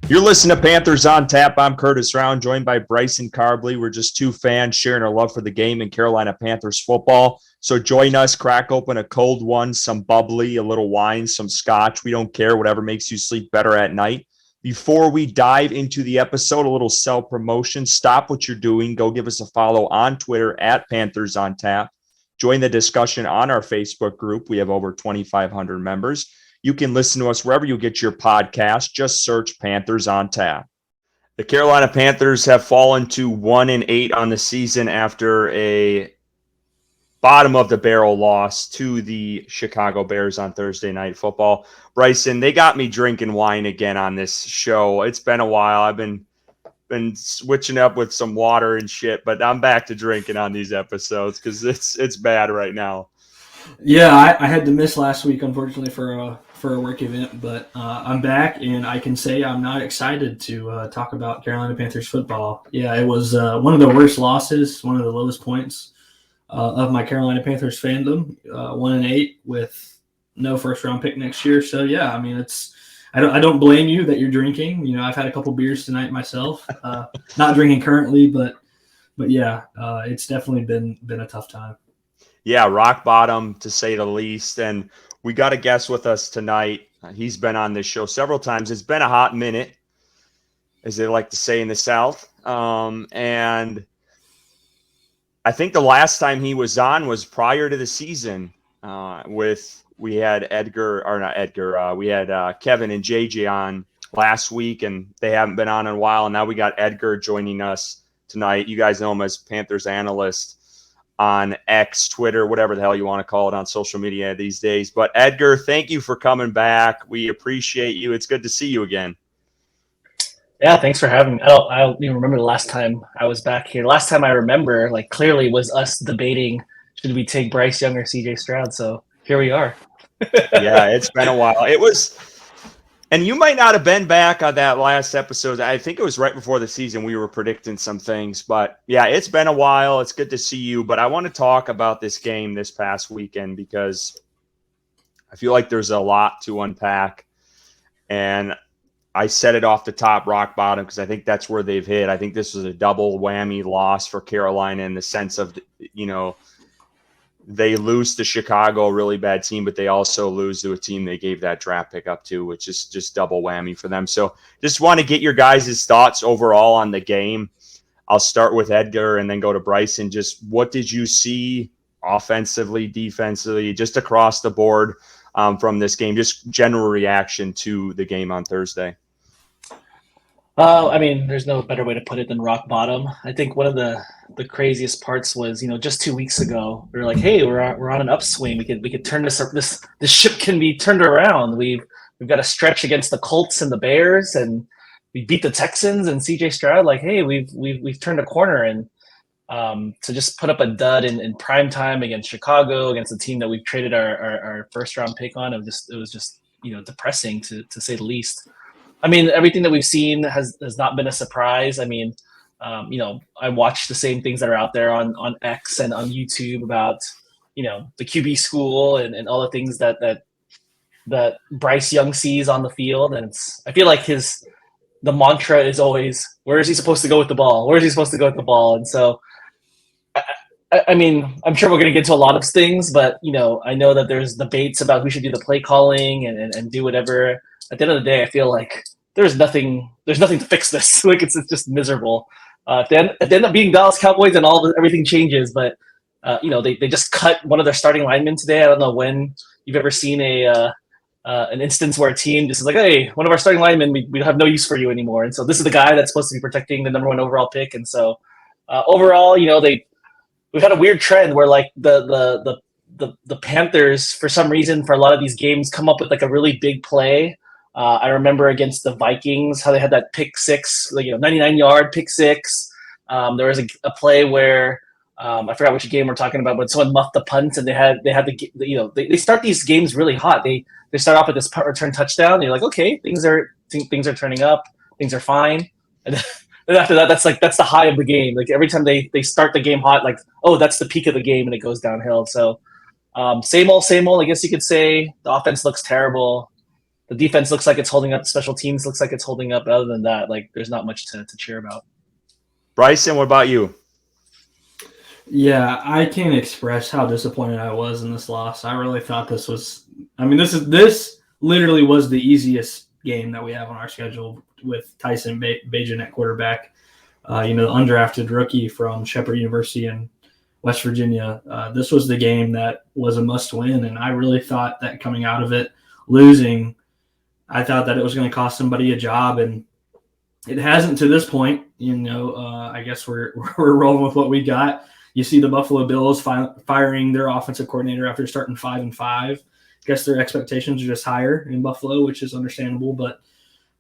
You're listening to Panthers on Tap. I'm Curtis Rauen, joined by Bryson Karbley. We're just two fans sharing our love for the game and Carolina Panthers football. So join us, crack open a cold one, some bubbly, a little wine, some scotch. We don't care, whatever makes you sleep better at night. Before we dive into the episode, a little self-promotion. Stop what you're doing. Go give us a follow on Twitter at Panthers on Tap. Join the discussion on our Facebook group. We have over 2,500 members. You can listen to us wherever you get your podcast. Just search Panthers on Tap. The Carolina Panthers have fallen to 1-8 on the season after a bottom of the barrel loss to the Chicago Bears on Thursday Night Football. Bryson, they got me drinking wine again on this show. It's been a while. I've been switching up with some water and shit, but I'm back to drinking on these episodes because it's bad right now. Yeah, I had to miss last week, unfortunately, for a work event, but I'm back, and I can say I'm not excited to talk about Carolina Panthers football. Yeah, it was one of the worst losses, one of the lowest points of my Carolina Panthers fandom, 1-8 with no first-round pick next year. So, yeah, I mean, I don't blame you that you're drinking. You know, I've had a couple beers tonight myself. Not drinking currently, but yeah, it's definitely been a tough time. Yeah, rock bottom to say the least. And we got a guest with us tonight. He's been on this show several times. It's been a hot minute, as they like to say in the South. And I think the last time he was on was prior to the season we had Kevin and JJ on last week, and they haven't been on in a while. And now we got Edgar joining us tonight. You guys know him as Panthers analyst on X, Twitter, whatever the hell you want to call it on social media these days. But Edgar, thank you for coming back. We appreciate you. It's good to see you again. Yeah, thanks for having me. I don't even remember the last time I was back here. Last time I remember, clearly was us debating, should we take Bryce Young or CJ Stroud? So here we are. Yeah, it's been a while. It was, and you might not have been back on that last episode. I think it was right before the season. We were predicting some things, but yeah, it's been a while. It's good to see you. But I want to talk about this game this past weekend because I feel like there's a lot to unpack. And I said it off the top, rock bottom, because I think that's where they've hit. I think this was a double whammy loss for Carolina in the sense of, they lose to Chicago, a really bad team, but they also lose to a team they gave that draft pick up to, which is just double whammy for them. So just want to get your guys' thoughts overall on the game. I'll start with Edgar and then go to Bryson. Just what did you see offensively, defensively, just across the board from this game? Just general reaction to the game on Thursday. I mean, there's no better way to put it than rock bottom. I think one of the craziest parts was, just 2 weeks ago, we were like, hey, we're on an upswing. We could turn this ship can be turned around. We've got a stretch against the Colts and the Bears, and we beat the Texans and CJ Stroud. Like, hey, we've turned a corner, and to just put up a dud in prime time against Chicago, against a team that we've traded our first round pick on, it was just depressing to say the least. I mean, everything that we've seen has not been a surprise. I mean, I watch the same things that are out there on X and on YouTube about, the QB school and all the things that Bryce Young sees on the field. And I feel like the mantra is always, where is he supposed to go with the ball? Where is he supposed to go with the ball? And so, I mean, I'm sure we're going to get to a lot of things, but, I know that there's debates about who should do the play calling and do whatever. At the end of the day, I feel like there's nothing to fix this. Like it's just miserable. If they end up being Dallas Cowboys and everything changes, but they just cut one of their starting linemen today. I don't know when you've ever seen an instance where a team just is like, hey, one of our starting linemen, we have no use for you anymore. And so this is the guy that's supposed to be protecting the number 1 overall pick. And so overall, we've had a weird trend where like the Panthers, for some reason, for a lot of these games, come up with like a really big play. I remember against the Vikings how they had that pick six, 99-yard pick six. There was a play where I forgot which game we're talking about, but someone muffed the punt and they had they start these games really hot. They start off with this punt return touchdown. And you're like, okay, things are turning up, things are fine, and then after that, that's the high of the game. Like every time they start the game hot, like, oh, that's the peak of the game, and it goes downhill. So same old, I guess you could say. The offense looks terrible. the defense looks like it's holding up. Special teams looks like it's holding up. Other than that, like there's not much to cheer about. Bryson, what about you? Yeah, I can't express how disappointed I was in this loss. I really thought this was. I mean, this literally was the easiest game that we have on our schedule with Tyson Bagent at quarterback. The undrafted rookie from Shepherd University in West Virginia. This was the game that was a must-win, and I really thought that coming out of it, losing, I thought that it was going to cost somebody a job, and it hasn't to this point. I guess we're rolling with what we got. You see the Buffalo Bills firing their offensive coordinator after starting 5-5. I guess their expectations are just higher in Buffalo, which is understandable. But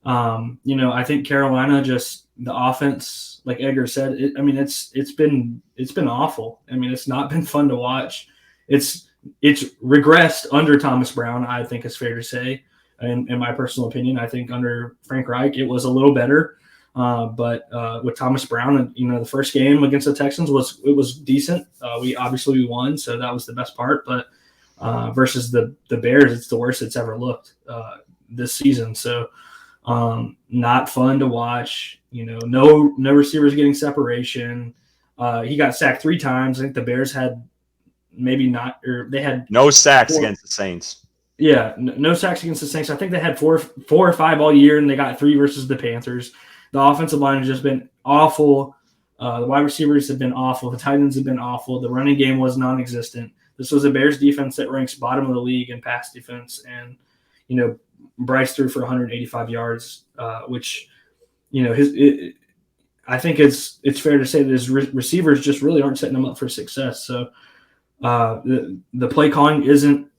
I think Carolina, just the offense, like Edgar said, it's been awful. I mean, it's not been fun to watch. It's regressed under Thomas Brown, I think is fair to say. In my personal opinion, I think under Frank Reich, it was a little better. But with Thomas Brown, the first game against the Texans was decent. We won, so that was the best part. But versus the Bears, it's the worst it's ever looked this season. So not fun to watch. No receivers getting separation. He got sacked 3 times. I think the Bears had they had no sacks against the Saints. Yeah, no sacks against the Saints. I think they had four or 5 all year, and they got 3 versus the Panthers. The offensive line has just been awful. The wide receivers have been awful. The tight ends have been awful. The running game was non-existent. This was a Bears defense that ranks bottom of the league in pass defense. And, Bryce threw for 185 yards, which, I think it's fair to say that his receivers just really aren't setting him up for success. So the play calling isn't,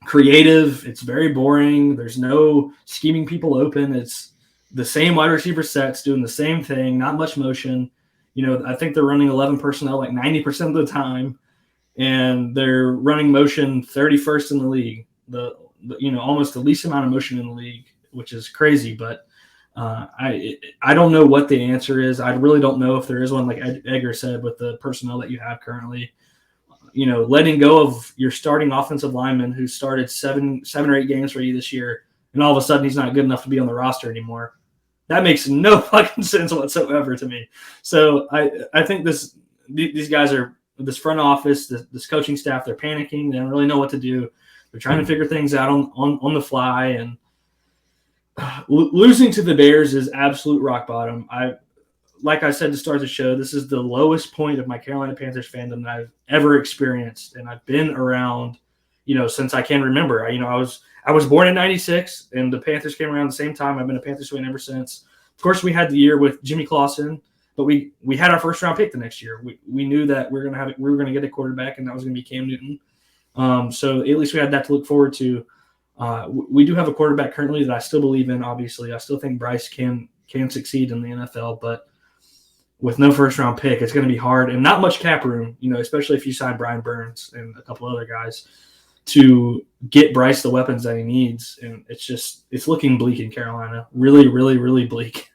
creative. It's very boring. There's no scheming people open. It's the same wide receiver sets doing the same thing, not much motion. I think they're running 11 personnel like 90% of the time, and they're running motion 31st in the league. The almost the least amount of motion in the league, which is crazy. But I don't know what the answer is. I really don't know if there is one, like Edgar said, with the personnel that you have currently. Letting go of your starting offensive lineman who started 7 or 8 games for you this year, and all of a sudden he's not good enough to be on the roster anymore. That makes no fucking sense whatsoever to me. So I think these guys are, this front office, this coaching staff, they're panicking. They don't really know what to do. They're trying to figure things out on the fly, and losing to the Bears is absolute rock bottom. Like I said to start the show, this is the lowest point of my Carolina Panthers fandom that I've ever experienced, and I've been around, since I can remember. I was born in ¡96, and the Panthers came around the same time. I've been a Panthers fan ever since. Of course, we had the year with Jimmy Clausen, but we had our first round pick the next year. We knew that we were going to get a quarterback, and that was going to be Cam Newton. So at least we had that to look forward to. We do have a quarterback currently that I still believe in. Obviously, I still think Bryce can succeed in the NFL, but with no first-round pick, it's going to be hard and not much cap room, especially if you sign Brian Burns and a couple other guys to get Bryce the weapons that he needs. And it's looking bleak in Carolina. Really, really, really bleak.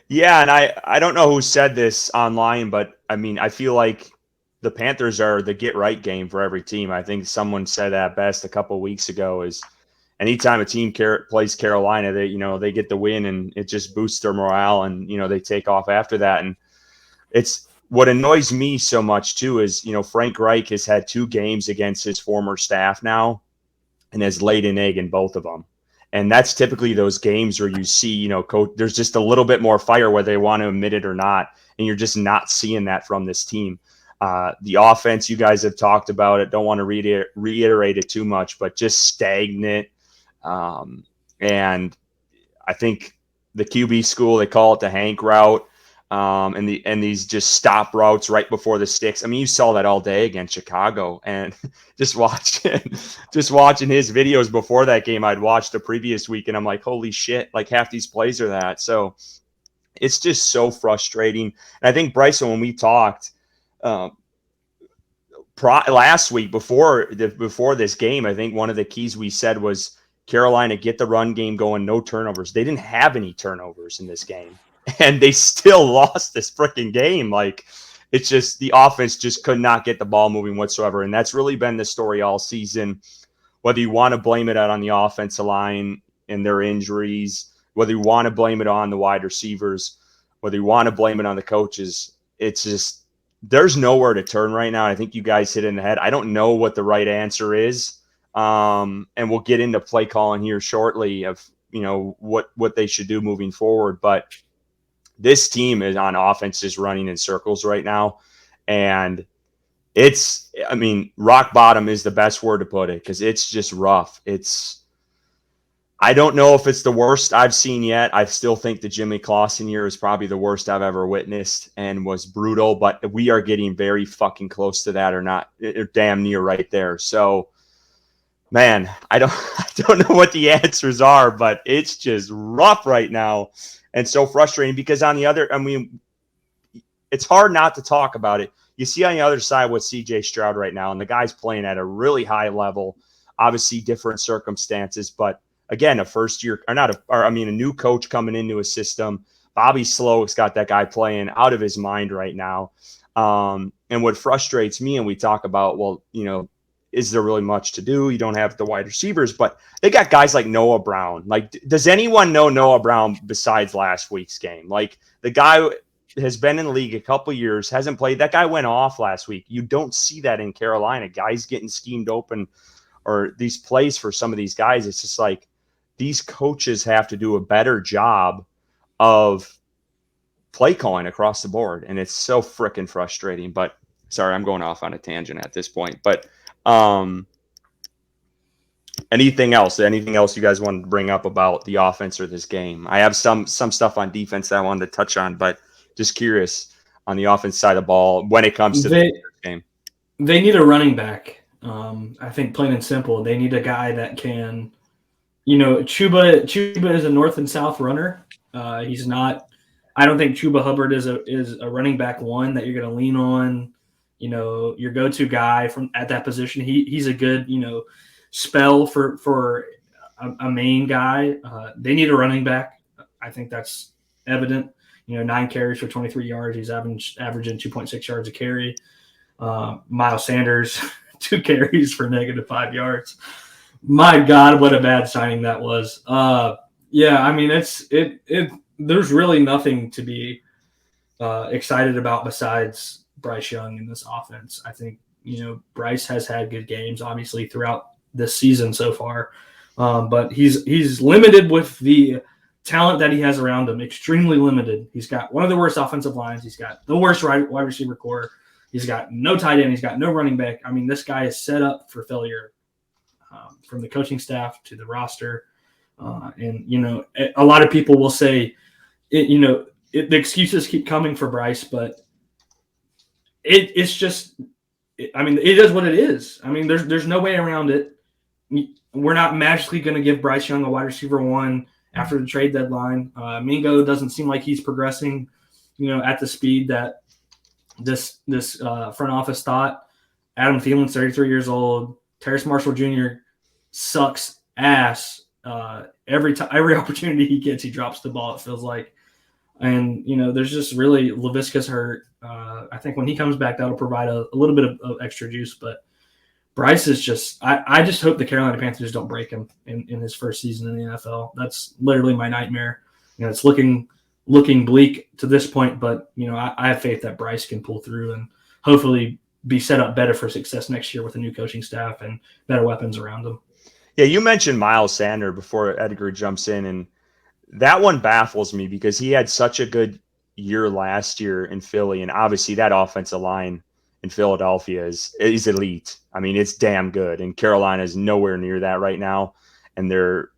Yeah, and I don't know who said this online, but, I feel like the Panthers are the get-right game for every team. I think someone said that best a couple of weeks ago is anytime a team plays Carolina, they get the win, and it just boosts their morale, and they take off after that. And it's what annoys me so much too is Frank Reich has had 2 games against his former staff now, and has laid an egg in both of them. And that's typically those games where you see coach, there's just a little bit more fire whether they want to admit it or not, and you're just not seeing that from this team. The offense, you guys have talked about it. Don't want to reiterate it too much, but just stagnant. And I think the QB school, they call it the Hank route, and these just stop routes right before the sticks. You saw that all day against Chicago, and just watching his videos before that game, I'd watched the previous week, and I'm like, holy shit, like half these plays are that. So it's just so frustrating. And I think Bryson, when we talked, last week before this game, I think one of the keys we said was Carolina get the run game going, no turnovers. They didn't have any turnovers in this game, and they still lost this freaking game. Like, it's just the offense just could not get the ball moving whatsoever, and that's really been the story all season. whether you want to blame it on the offensive line and their injuries, whether you want to blame it on the wide receivers, whether you want to blame it on the coaches, it's just there's nowhere to turn right now. I think you guys hit it in the head. I don't know what the right answer is. And we'll get into play calling here shortly of, what they should do moving forward. But this team is on offense is running in circles right now. And rock bottom is the best word to put it, because it's just rough. I don't know if it's the worst I've seen yet. I still think the Jimmy Clausen year is probably the worst I've ever witnessed and was brutal, but we are getting very fucking close to that, or damn near right there. So, man, I don't know what the answers are, but it's just rough right now and so frustrating because it's hard not to talk about it. You see on the other side with CJ Stroud right now, and the guy's playing at a really high level, obviously different circumstances, but again, a new coach coming into a system. Bobby Slowick's got that guy playing out of his mind right now. And what frustrates me, and we talk about, is there really much to do? You don't have the wide receivers, but they got guys like Noah Brown. Like, does anyone know Noah Brown besides last week's game? Like, the guy has been in the league a couple years, hasn't played. That guy went off last week. You don't see that in Carolina. Guys getting schemed open, or these plays for some of these guys. It's just like, these coaches have to do a better job of play calling across the board. And it's so freaking frustrating. But sorry, I'm going off on a tangent at this point. But anything else you guys want to bring up about the offense or this game? I have some stuff on defense that I wanted to touch on, but just curious on the offense side of the ball when it comes to the game. They need a running back. I think plain and simple, they need a guy that can, Chuba is a north and south runner. He's not. I don't think Chuba Hubbard is a running back one that you're going to lean on. Your go-to guy from at that position. He's a good spell for a main guy. They need a running back. I think that's evident. 9 carries for 23 yards. He's averaging 2.6 yards a carry. Miles Sanders, 2 carries for -5 yards. My God, what a bad signing that was. There's really nothing to be excited about besides Bryce Young in this offense. I think, Bryce has had good games, obviously, throughout this season so far. But he's limited with the talent that he has around him, extremely limited. He's got one of the worst offensive lines. He's got the worst wide receiver core. He's got no tight end. He's got no running back. I mean, this guy is set up for failure. From the coaching staff to the roster. And a lot of people will say, the excuses keep coming for Bryce, but it's just, it is what it is. There's no way around it. We're not magically going to give Bryce Young a wide receiver 1 after the trade deadline. Mingo doesn't seem like he's progressing, at the speed that this front office thought. Adam Thielen's 33 years old. Terrace Marshall Jr. sucks ass. Every opportunity he gets, he drops the ball, it feels like. And, there's just really Laviska's hurt. I think when he comes back, that'll provide a little bit of extra juice. But Bryce is just – I just hope the Carolina Panthers don't break him in his first season in the NFL. That's literally my nightmare. It's looking bleak to this point, but, I have faith that Bryce can pull through and hopefully be set up better for success next year with a new coaching staff and better weapons around him. Yeah, you mentioned Miles Sanders before Edgar jumps in, and that one baffles me because he had such a good year last year in Philly, and obviously that offensive line in Philadelphia is elite. It's damn good, and Carolina is nowhere near that right now, and they're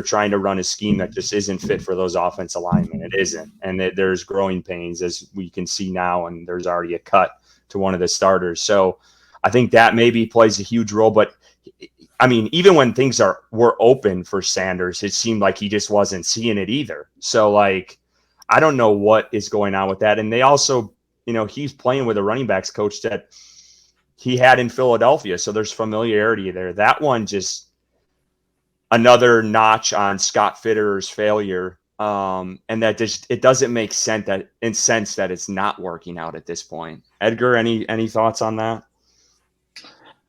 trying to run a scheme that just isn't fit for those offensive linemen. It isn't, and there's growing pains, as we can see now, and there's already a cut to one of the starters. So I think that maybe plays a huge role, but even when things were open for Sanders, it seemed like he just wasn't seeing it either. So, I don't know what is going on with that. And they also, he's playing with a running backs coach that he had in Philadelphia. So there's familiarity there. That one just another notch on Scott Fitterer's failure. And that just, it doesn't make sense that it's not working out at this point. Edgar, any thoughts on that?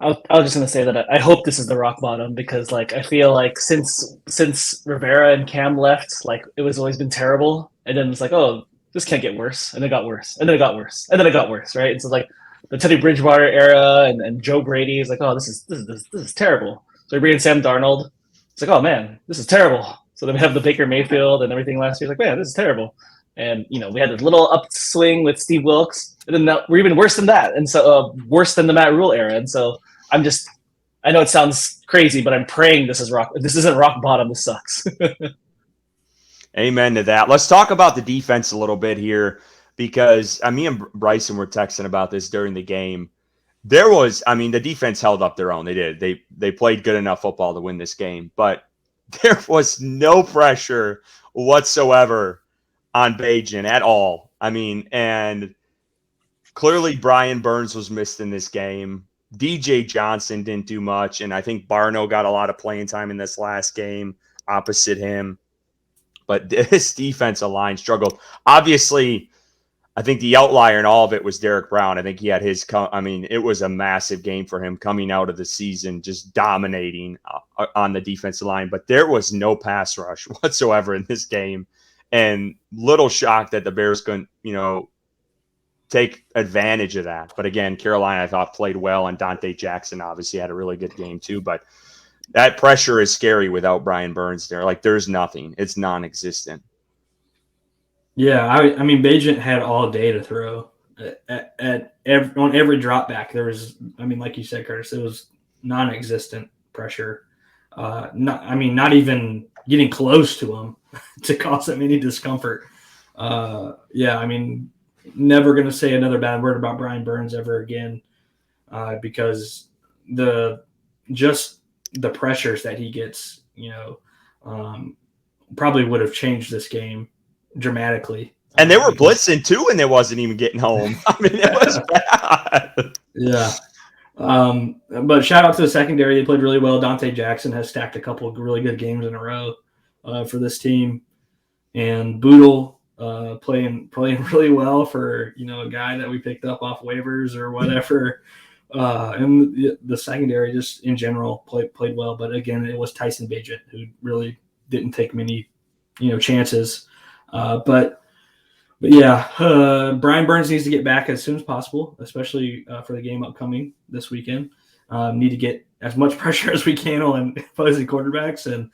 I was just gonna say that I hope this is the rock bottom because like I feel like since Rivera and Cam left, like it was always been terrible, and then it's like, oh, this can't get worse, and it got worse, and then it got worse, and then it got worse, right? And so like the Teddy Bridgewater era and Joe Brady is like, oh, this is terrible. So we bring in Sam Darnold. It's like, oh man, this is terrible. So then we have the Baker Mayfield and everything last year. It's like, man, this is terrible. And we had a little upswing with Steve Wilkes, and then we're even worse than that, and so worse than the Matt Rule era. And so I know it sounds crazy, but I'm praying this isn't rock bottom. This sucks. Amen to that. Let's talk about the defense a little bit here because me and Bryson were texting about this during the game. The defense held up their own. They did. They played good enough football to win this game, but there was no pressure whatsoever on Bajan at all. And clearly Brian Burns was missed in this game. DJ Johnson didn't do much, and I think Barno got a lot of playing time in this last game opposite him. But this defensive line struggled. Obviously, I think the outlier in all of it was Derek Brown. I think he had it was a massive game for him coming out of the season, just dominating on the defensive line. But there was no pass rush whatsoever in this game. And little shocked that the Bears couldn't, take advantage of that. But again, Carolina, I thought, played well, and Dante Jackson obviously had a really good game too. But that pressure is scary without Brian Burns there. Like, there's nothing. It's non-existent. Yeah, Bajent had all day to throw on every drop back. There was, like you said, Curtis, it was non-existent pressure. Not even getting close to him to cause him any discomfort. Never going to say another bad word about Brian Burns ever again, because the pressures that he gets, probably would have changed this game dramatically. And they were blitzing too, and they wasn't even getting home. It was bad. Yeah. But shout out to the secondary. They played really well. Dante Jackson has stacked a couple of really good games in a row for this team. And Boodle playing really well for, a guy that we picked up off waivers or whatever. And the secondary just in general played well. But again, it was Tyson Bagent who really didn't take many, chances. But Brian Burns needs to get back as soon as possible, especially for the game upcoming this weekend. Need to get as much pressure as we can on opposing quarterbacks, and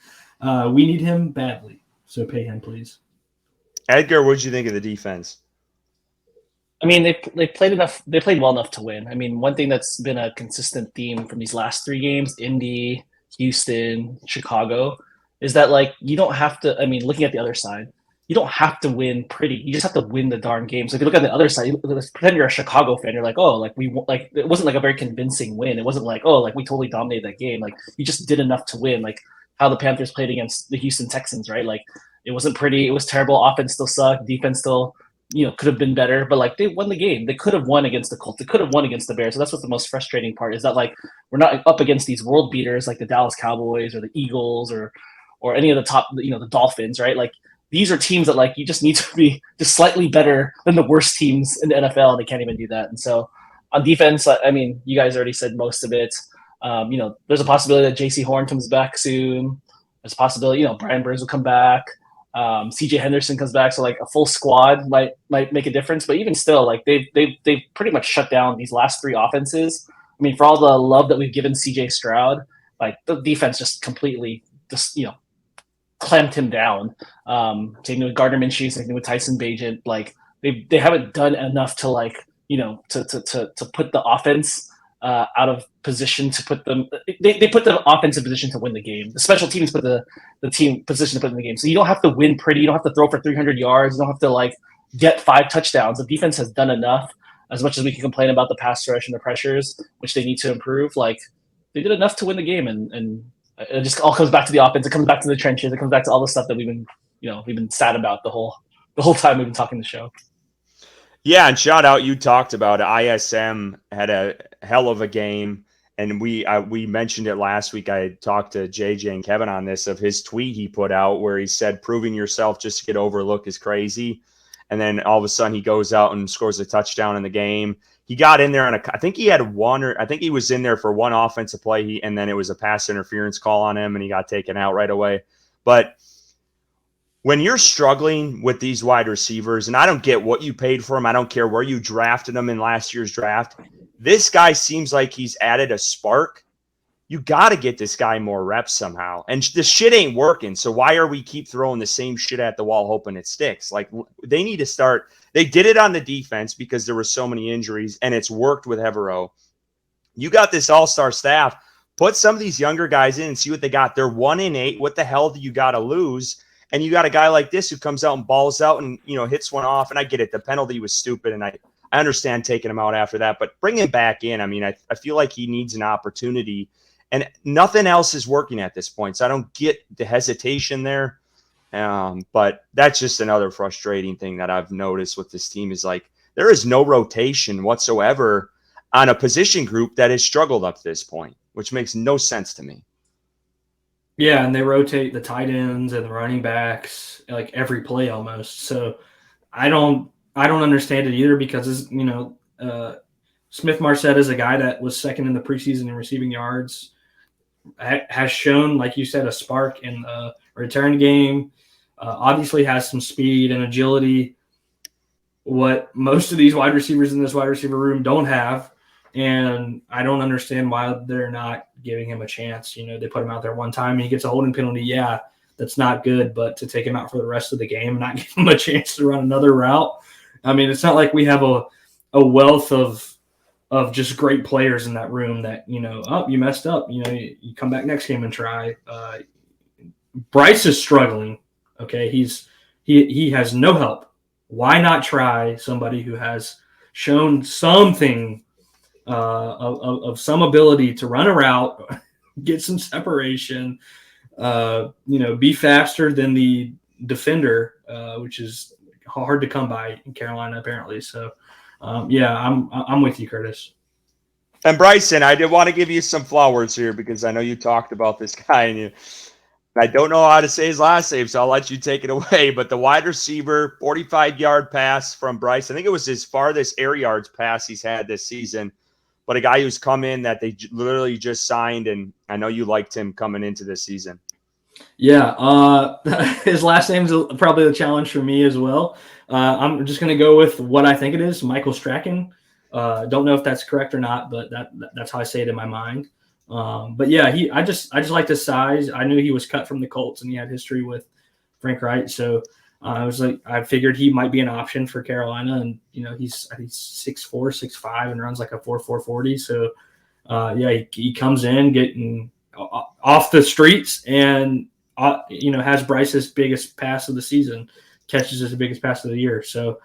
we need him badly. So pay him, please. Edgar, what did you think of the defense? They played enough. They played well enough to win. One thing that's been a consistent theme from these last three games, Indy, Houston, Chicago, is that you don't have to. Looking at the other side, you don't have to win pretty. You just have to win the darn games. If you look at the other side, pretend you're a Chicago fan. You're like, oh, it wasn't a very convincing win. It wasn't we totally dominated that game. You just did enough to win. How the Panthers played against the Houston Texans, right? It wasn't pretty. It was terrible. Offense still sucked. Defense still, could have been better. But they won the game. They could have won against the Colts. They could have won against the Bears. So that's what's the most frustrating part is that we're not up against these world beaters like the Dallas Cowboys or the Eagles or any of the top, the Dolphins, right? These are teams that you just need to be just slightly better than the worst teams in the NFL, and they can't even do that. And so on defense, you guys already said most of it. There's a possibility that J.C. Horn comes back soon. There's a possibility, Brian Burns will come back. C.J. Henderson comes back, so a full squad might make a difference. But even still, they've pretty much shut down these last three offenses. For all the love that we've given C.J. Stroud, the defense just completely clamped him down. Same with Gardner Minshew, same with Tyson Bagent. They haven't done enough to to put the offense out of position to put them. They put the offense in position to win the game. The special teams put the team position to put in the game. So you don't have to win pretty. You don't have to throw for 300 yards. You don't have to get 5 touchdowns. The defense has done enough. As much as we can complain about the pass rush and the pressures, which they need to improve, they did enough to win the game, and it just all comes back to the offense. It comes back to the trenches. It comes back to all the stuff that we've been sad about the whole time we've been talking the show. Yeah, and shout out, you talked about it. ISM had a hell of a game, and we mentioned it last week. I talked to JJ and Kevin on this, of his tweet he put out where he said, proving yourself just to get overlooked is crazy. And then all of a sudden he goes out and scores a touchdown in the game. he got in there I think he had I think he was in there for one offensive play, and then it was a pass interference call on him, and he got taken out right away. But when you're struggling with these wide receivers, and I don't get what you paid for him, I don't care where you drafted him in last year's draft, this guy seems like he's added a spark. You got to get this guy more reps somehow. And the shit ain't working. So why are we keep throwing the same shit at the wall hoping it sticks? Like, they need to start. They did it on the defense because there were so many injuries, and it's worked with Evero. You got this all-star staff. Put some of these younger guys in and see what they got. They're 1-8. What the hell do you got to lose? And you got a guy like this who comes out and balls out and, hits one off. And I get it. The penalty was stupid, and I understand taking him out after that. But bring him back in. I mean, I feel like he needs an opportunity. And nothing else is working at this point. So I don't get the hesitation there. But that's just another frustrating thing that I've noticed with this team is like there is no rotation whatsoever on a position group that has struggled up to this point, which makes no sense to me. Yeah, and they rotate the tight ends and the running backs like every play almost. So I don't understand it either because Smith Marset is a guy that was second in the preseason in receiving yards, has shown, like you said, a spark in the return game. Obviously has some speed and agility, what most of these wide receivers in this wide receiver room don't have. And I don't understand why they're not giving him a chance. They put him out there one time and he gets a holding penalty. Yeah, that's not good. But to take him out for the rest of the game and not give him a chance to run another route, I mean, it's not like we have a wealth of just great players in that room that, you messed up. You come back next game and try. Bryce is struggling. Okay, he has no help. Why not try somebody who has shown something of some ability to run a route, get some separation, be faster than the defender, which is hard to come by in Carolina apparently. So, I'm with you, Curtis. And Bryson, I did want to give you some flowers here because I know you talked about this guy and I don't know how to say his last name, so I'll let you take it away. But the wide receiver, 45-yard pass from Bryson. I think it was his farthest air yards pass he's had this season. But a guy who's come in that they literally just signed, and I know you liked him coming into this season. Yeah, his last name's probably a challenge for me as well. I'm just going to go with what I think it is, Michael Strachan. Don't know if that's correct or not, but that's how I say it in my mind. But yeah, I just liked his size. I knew he was cut from the Colts and he had history with Frank Wright. So I figured he might be an option for Carolina. And, he's 6'4", 6'5", and runs like a 4.4 40. So he comes in getting off the streets and, has Bryce's biggest pass of the season, catches his biggest pass of the year. So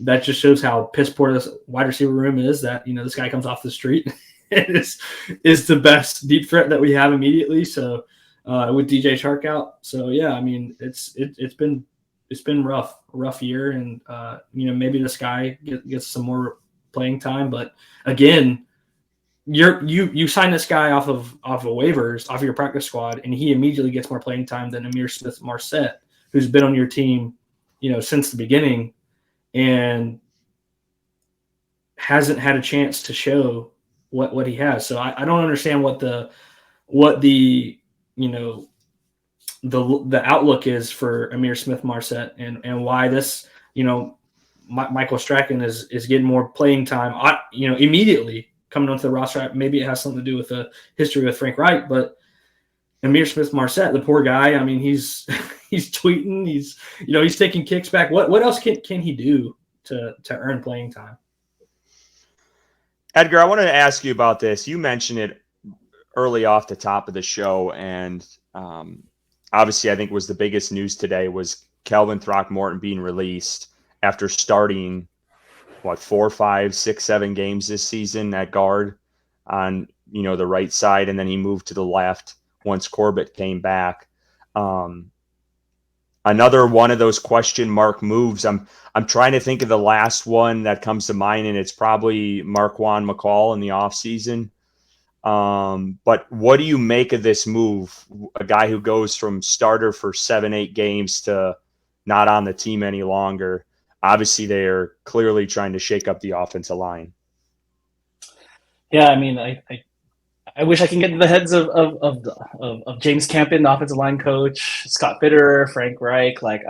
that just shows how piss poor this wide receiver room is that, this guy comes off the street. is the best deep threat that we have immediately. So with DJ Chark out. So yeah, I mean, it's been a rough year. And maybe this guy gets some more playing time, but again, you sign this guy off of waivers, off of your practice squad, and he immediately gets more playing time than Amir Smith Marset, who's been on your team, since the beginning and hasn't had a chance to show what he has. So I don't understand what the outlook is for Amir Smith Marset and why this, Michael Strachan is getting more playing time, immediately coming onto the roster. Maybe it has something to do with the history with Frank Wright, but Amir Smith Marset, the poor guy, I mean, he's tweeting, he's taking kicks back. What else can he do to earn playing time? Edgar, I wanted to ask you about this. You mentioned it early off the top of the show, and obviously I think was the biggest news today was Calvin Throckmorton being released after starting, 4, 5, 6, 7 games this season at guard on, the right side, and then he moved to the left once Corbett came back. Another one of those question mark moves. I'm trying to think of the last one that comes to mind, and it's probably Marquand McCall in the offseason. But what do you make of this move? A guy who goes from starter for 7, 8 games to not on the team any longer. obviously they are clearly trying to shake up the offensive line. Yeah, I mean, I wish I can get into the heads of James Campion, the offensive line coach, Scott Fitterer, Frank Reich. Like,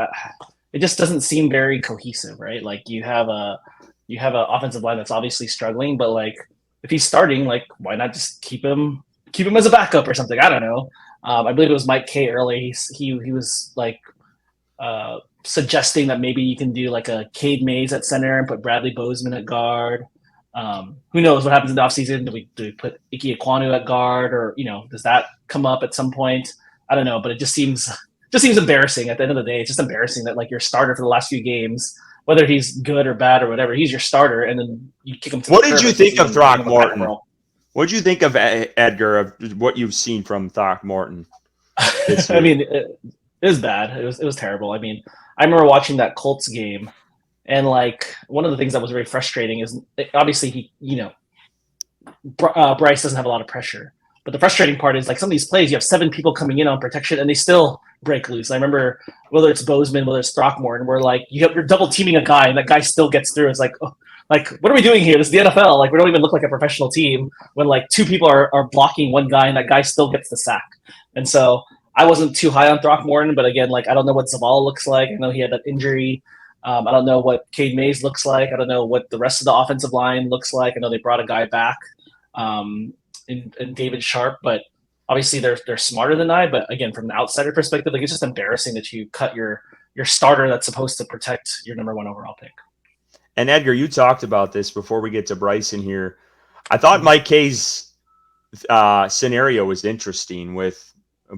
it just doesn't seem very cohesive, right? Like, you have an offensive line that's obviously struggling, but like, if he's starting, like, why not just keep him as a backup or something? I don't know. I believe it was Mike K early. He was like suggesting that maybe you can do like a Cade Mays at center and put Bradley Bozeman at guard. Who knows what happens in the offseason? Do we put Ike Ekwonu at guard, or does that come up at some point? I don't know, but it just seems embarrassing. At the end of the day, it's just embarrassing that like your starter for the last few games, whether he's good or bad or whatever, he's your starter, and then you kick him to What the did curb you and think of even Throckmorton? What did you think of Edgar, of what you've seen from Throckmorton? I mean, it was bad. It was terrible. I mean, I remember watching that Colts game, and like one of the things that was very frustrating is obviously Bryce doesn't have a lot of pressure, but the frustrating part is like some of these plays you have 7 people coming in on protection and they still break loose. I remember whether it's Bozeman, whether it's Throckmorton, where like you're double teaming a guy and that guy still gets through. It's like, oh, like what are we doing here? This is the NFL. Like we don't even look like a professional team when like 2 people are blocking one guy and that guy still gets the sack. And so I wasn't too high on Throckmorton, but again, like I don't know what Zavala looks like. I know he had that injury. I don't know what Cade Mays looks like. I don't know what the rest of the offensive line looks like. I know they brought a guy back in David Sharp, but obviously they're smarter than I. But again, from the outsider perspective, like it's just embarrassing that you cut your starter that's supposed to protect your number 1 overall pick. And Edgar, you talked about this before we get to Bryson here. I thought Mike K's scenario was interesting with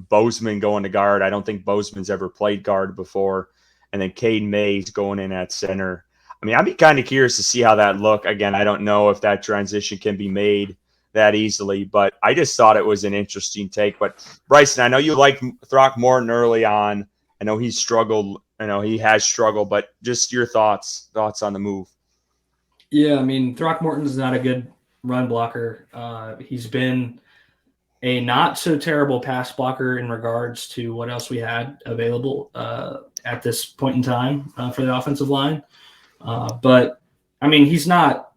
Bozeman going to guard. I don't think Bozeman's ever played guard before. And then Cade Mays going in at center. I mean, I'd be kind of curious to see how that look. Again, I don't know if that transition can be made that easily, but I just thought it was an interesting take. But Bryson, I know you liked Throckmorton early on. I know he struggled. I know he has struggled, but just your thoughts on the move. Yeah, I mean, Throckmorton's not a good run blocker. He's been a not so terrible pass blocker in regards to what else we had available at this point in time for the offensive line. But I mean, he's not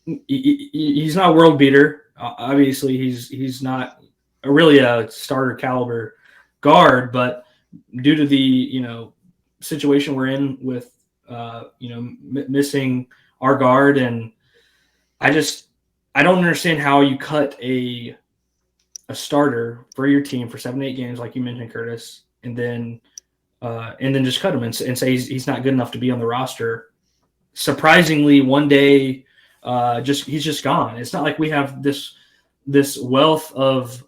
a world beater. Obviously, he's not really a starter caliber guard, but due to the situation we're in with missing our guard, and I don't understand how you cut a starter for your team for 7-8 games, like you mentioned, Curtis, and then just cut him and say he's not good enough to be on the roster. Surprisingly, one day, he's just gone. It's not like we have this wealth of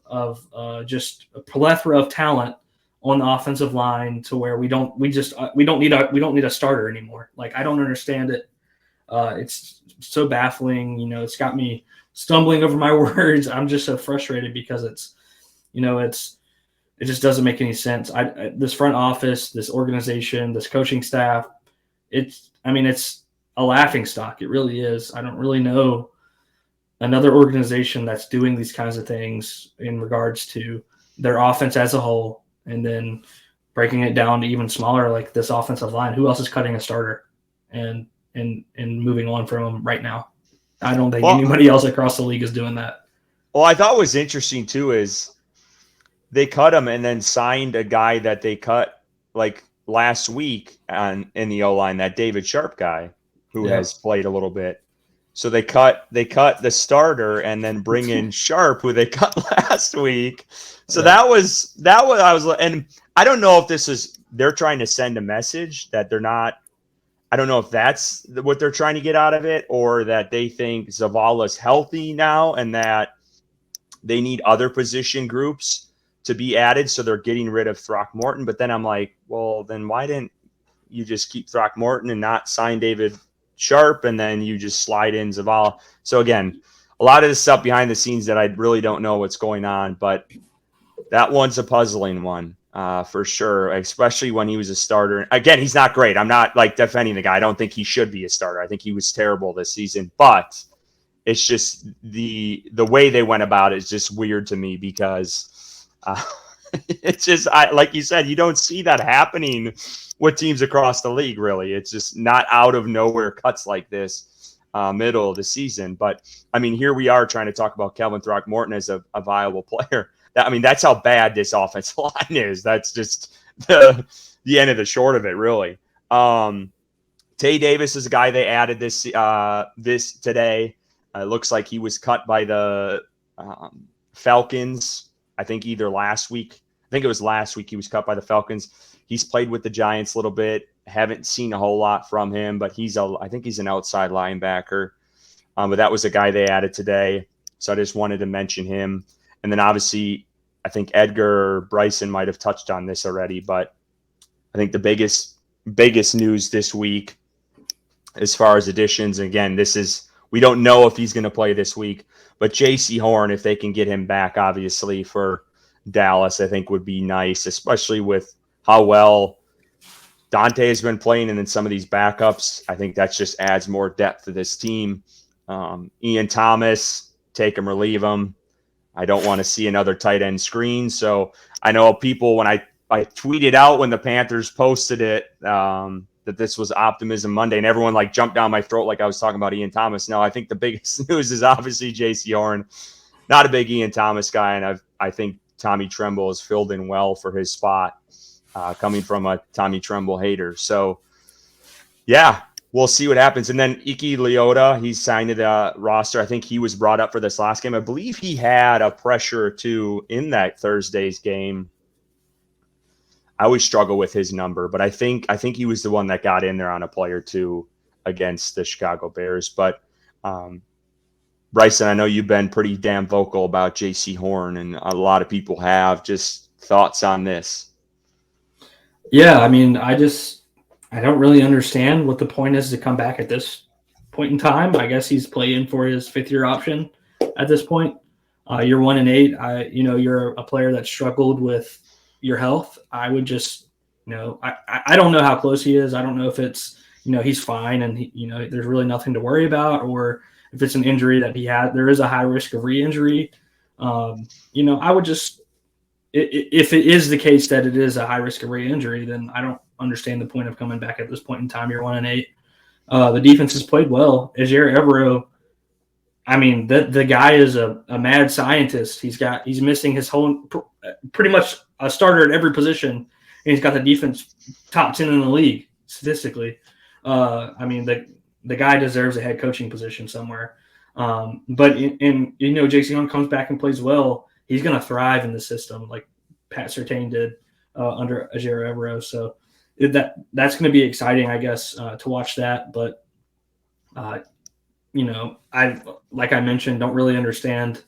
just a plethora of talent on the offensive line to where we don't need a starter anymore. Like I don't understand it. It's so baffling. It's got me stumbling over my words. I'm just so frustrated because it just doesn't make any sense. This front office, this organization, this coaching staff, it's a laughing stock. It really is. I don't really know another organization that's doing these kinds of things in regards to their offense as a whole, and then breaking it down to even smaller, like this offensive line. Who else is cutting a starter and moving on from them right now? I don't think anybody else across the league is doing that. Well, I thought was interesting too is they cut him and then signed a guy that they cut like last week in the O-line, that David Sharp guy who has played a little bit. So they cut the starter and then bring in Sharp, who they cut last week. So that was I was, and I don't know if they're trying to send a message that they're not. I don't know if that's what they're trying to get out of it, or that they think Zavala's healthy now and that they need other position groups to be added. So they're getting rid of Throckmorton. But then I'm like, well, then why didn't you just keep Throckmorton and not sign David Sharp, and then you just slide in Zavala? So again, a lot of this stuff behind the scenes that I really don't know what's going on, but that one's a puzzling one. For sure, especially when he was a starter. Again, he's not great. I'm not like defending the guy. I don't think he should be a starter. I think he was terrible this season, but it's just the way they went about it is just weird to me because It's just, like you said, you don't see that happening with teams across the league, really. It's just not out of nowhere cuts like this middle of the season. But, I mean, here we are trying to talk about Calvin Throckmorton as a viable player. That's how bad this offensive line is. That's just the end of the short of it, really. Tay Davis is a guy they added this today. It looks like he was cut by the Falcons. I think either last week. I think it was last week he was cut by the Falcons. He's played with the Giants a little bit. Haven't seen a whole lot from him, but I think he's an outside linebacker. But that was a guy they added today. So I just wanted to mention him. And then obviously, I think Edgar or Bryson might have touched on this already, but I think the biggest news this week as far as additions, again, we don't know if he's going to play this week, but J.C. Horn, if they can get him back, obviously, for Dallas, I think would be nice, especially with how well Dante has been playing and then some of these backups. I think that just adds more depth to this team. Ian Thomas, take him or leave him. I don't want to see another tight end screen. So I know people, when I tweeted out when the Panthers posted it, that this was Optimism Monday, and everyone like jumped down my throat like I was talking about Ian Thomas. No, I think the biggest news is obviously J.C. Horn. Not a big Ian Thomas guy, and I think Tommy Tremble has filled in well for his spot, coming from a Tommy Tremble hater. So, yeah, we'll see what happens. And then Ike Leota, he's signed to the roster. I think he was brought up for this last game. I believe he had a pressure or two in that Thursday's game. I always struggle with his number, but I think he was the one that got in there on a play or two against the Chicago Bears. But Bryson, I know you've been pretty damn vocal about J.C. Horn, and a lot of people have. Just thoughts on this? Yeah, I mean, I don't really understand what the point is to come back at this point in time. I guess he's playing for his fifth-year option at this point. You're 1-8. You're a player that struggled with your health. I would just, I don't know how close he is. I don't know if it's, he's fine and there's really nothing to worry about, or if it's an injury that he had. There is a high risk of re-injury. I would just, if it is the case that it is a high risk of re-injury, then I don't understand the point of coming back at this point in time. You're 1-8. The defense has played well. Edgar Salmingo, I mean, the guy is a mad scientist. He's missing his whole, pretty much a starter at every position, and he's got the defense top 10 in the league statistically. I mean, the guy deserves a head coaching position somewhere. But J.C. Horn comes back and plays well, he's going to thrive in the system like Pat Surtain did under Edgar Salmingo. So that's going to be exciting, I guess, to watch that. But like I mentioned, don't really understand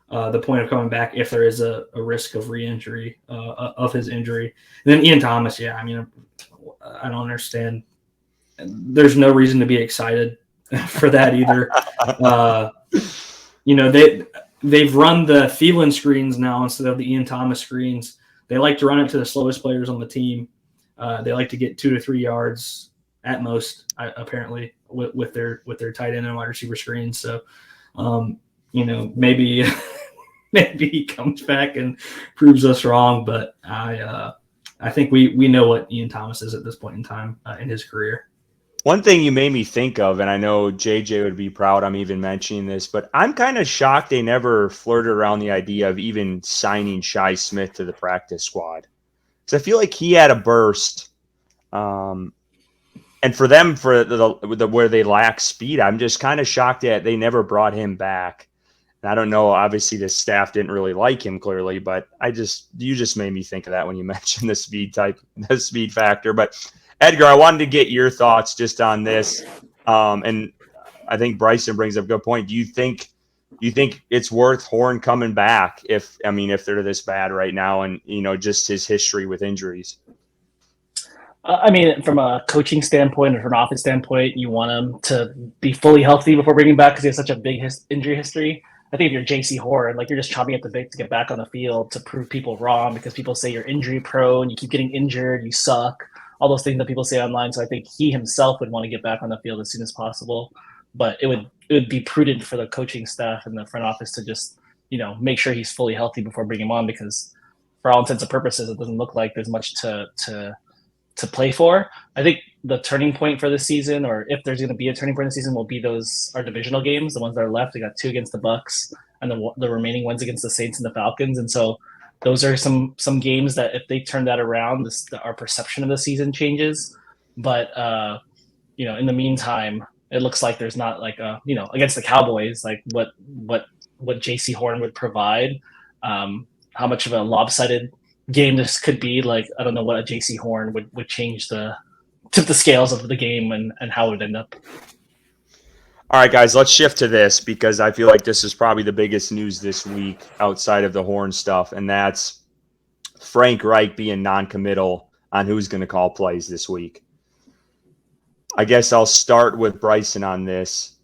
the point of coming back if there is a risk of re-injury of his injury. And then Ian Thomas, I mean, I don't understand. There's no reason to be excited for that either. They've run the Thielen screens now instead of the Ian Thomas screens. They like to run it to the slowest players on the team. They like to get 2 to 3 yards at most, apparently, with their tight end and wide receiver screens. So, maybe he comes back and proves us wrong. But I think we know what Ian Thomas is at this point in time in his career. One thing you made me think of, and I know JJ would be proud I'm even mentioning this, but I'm kind of shocked they never flirted around the idea of even signing Shi Smith to the practice squad. Because I feel like he had a burst. And for them, for the where they lack speed, I'm just kind of shocked that they never brought him back. And I don't know. Obviously, the staff didn't really like him clearly, but you just made me think of that when you mentioned the speed factor. But Edgar, I wanted to get your thoughts just on this. And I think Bryson brings up a good point. Do you think it's worth Horn coming back if they're this bad right now, and just his history with injuries? I mean, from a coaching standpoint or from an offense standpoint, you want him to be fully healthy before bringing him back because he has such a big injury history. I think if you're J.C. Horn, you're just chomping at the bit to get back on the field to prove people wrong because people say you're injury prone, you keep getting injured, you suck, all those things that people say online. So I think he himself would want to get back on the field as soon as possible. But it would be prudent for the coaching staff and the front office to just, make sure he's fully healthy before bringing him on because for all intents and purposes, it doesn't look like there's much to play for. I think the turning point for the season, or if there's going to be a turning point in the season, will be our divisional games, the ones that are left. We got 2 against the Bucks, and the remaining ones against the Saints and the Falcons. And so those are some games that if they turn that around, our perception of the season changes. But in the meantime, it looks like there's not like against the Cowboys, like what JC Horn would provide, how much of a lopsided game this could be. Like, I don't know what a JC Horn would change tip the scales of the game and how it would end up. All right, guys, let's shift to this because I feel like this is probably the biggest news this week outside of the Horn stuff, and that's Frank Reich being non-committal on who's going to call plays this week. I guess I'll start with Bryson on this.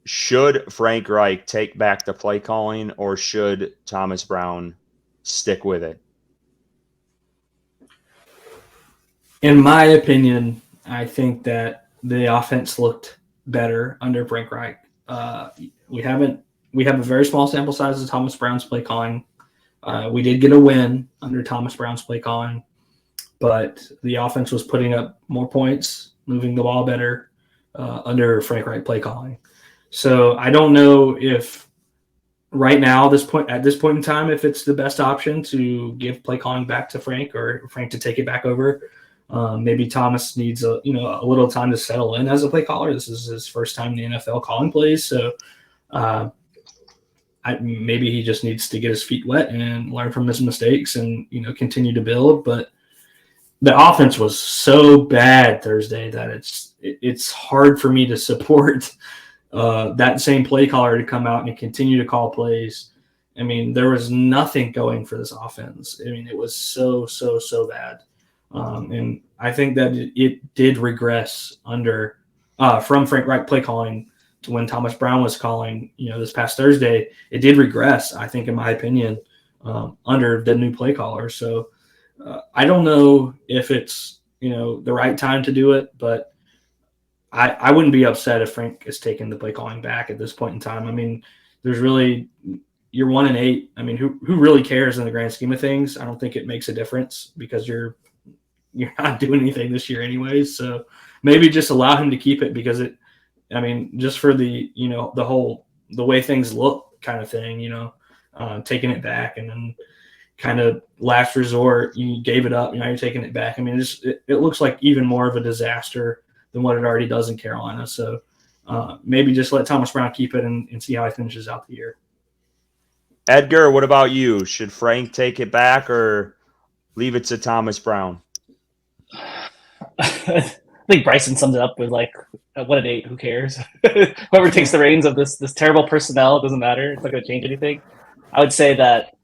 Should Frank Reich take back the play calling, or should Thomas Brown stick with it? In my opinion, I think that the offense looked better under Frank Reich. We have a very small sample size of Thomas Brown's play calling. We did get a win under Thomas Brown's play calling, but the offense was putting up more points, moving the ball better under Frank Reich play calling. So I don't know if right now, at this point in time, if it's the best option to give play calling back to Frank, or Frank to take it back over. Maybe Thomas needs a little time to settle in as a play caller. This is his first time in the NFL calling plays, so maybe he just needs to get his feet wet and learn from his mistakes and continue to build. But the offense was so bad Thursday that it's hard for me to support that same play caller to come out and continue to call plays. I mean, there was nothing going for this offense. I mean, it was so bad. And I think that it did regress from Frank Reich play calling to when Thomas Brown was calling, this past Thursday. It did regress, I think, in my opinion, under the new play caller. So I don't know if it's, the right time to do it, but I wouldn't be upset if Frank is taking the play calling back at this point in time. I mean, you're 1-8. I mean, who really cares in the grand scheme of things? I don't think it makes a difference because you're not doing anything this year anyways. So maybe just allow him to keep it because just for the way things look kind of thing, taking it back and then kind of last resort, you gave it up, you're taking it back. I mean, it looks like even more of a disaster than what it already does in Carolina. So maybe just let Thomas Brown keep it and see how he finishes out the year. Edgar, what about you? Should Frank take it back or leave it to Thomas Brown? I think Bryson summed it up with 1-8. Who cares? Whoever takes the reins of this terrible personnel, it doesn't matter. It's not going to change anything. I would say that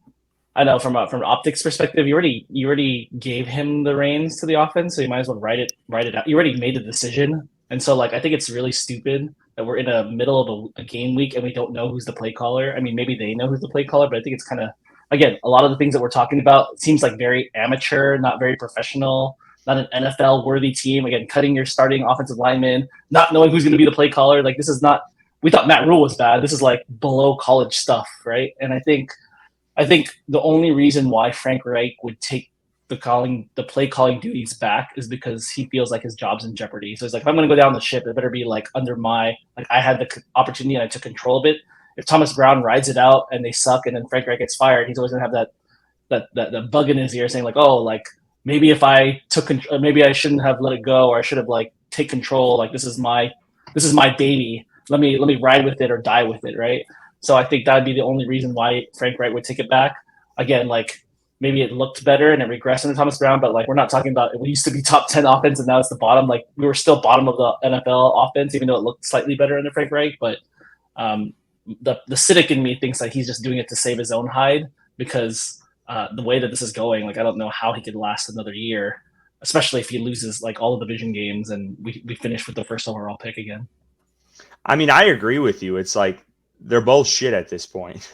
I know from an optics perspective, you already gave him the reins to the offense, so you might as well write it out. You already made the decision, and so I think it's really stupid that we're in the middle of a game week and we don't know who's the play caller. I mean, maybe they know who's the play caller, but I think it's kind of, again, a lot of the things that we're talking about seems like very amateur, not very professional. Not an NFL-worthy team. Again, cutting your starting offensive lineman, not knowing who's going to be the play caller. This is not – we thought Matt Rule was bad. This is below college stuff, right? And I think the only reason why Frank Reich would take the play calling duties back is because he feels like his job's in jeopardy. So it's if I'm going to go down the ship, it better be under my – I had the opportunity and I took control of it. If Thomas Brown rides it out and they suck and then Frank Reich gets fired, he's always going to have that bug in his ear saying maybe if I took control, maybe I shouldn't have let it go, or I should have take control. This is my baby. Let me ride with it or die with it, right? So I think that'd be the only reason why Frank Reich would take it back. Again, maybe it looked better and it regressed under Thomas Brown, but we're not talking about it used to be top 10 offense and now it's the bottom. We were still bottom of the NFL offense, even though it looked slightly better under Frank Reich. But the cynic in me thinks he's just doing it to save his own hide because. The way that this is going, I don't know how he could last another year, especially if he loses all the division games and we finish with the first overall pick again. I mean, I agree with you. It's they're both shit at this point.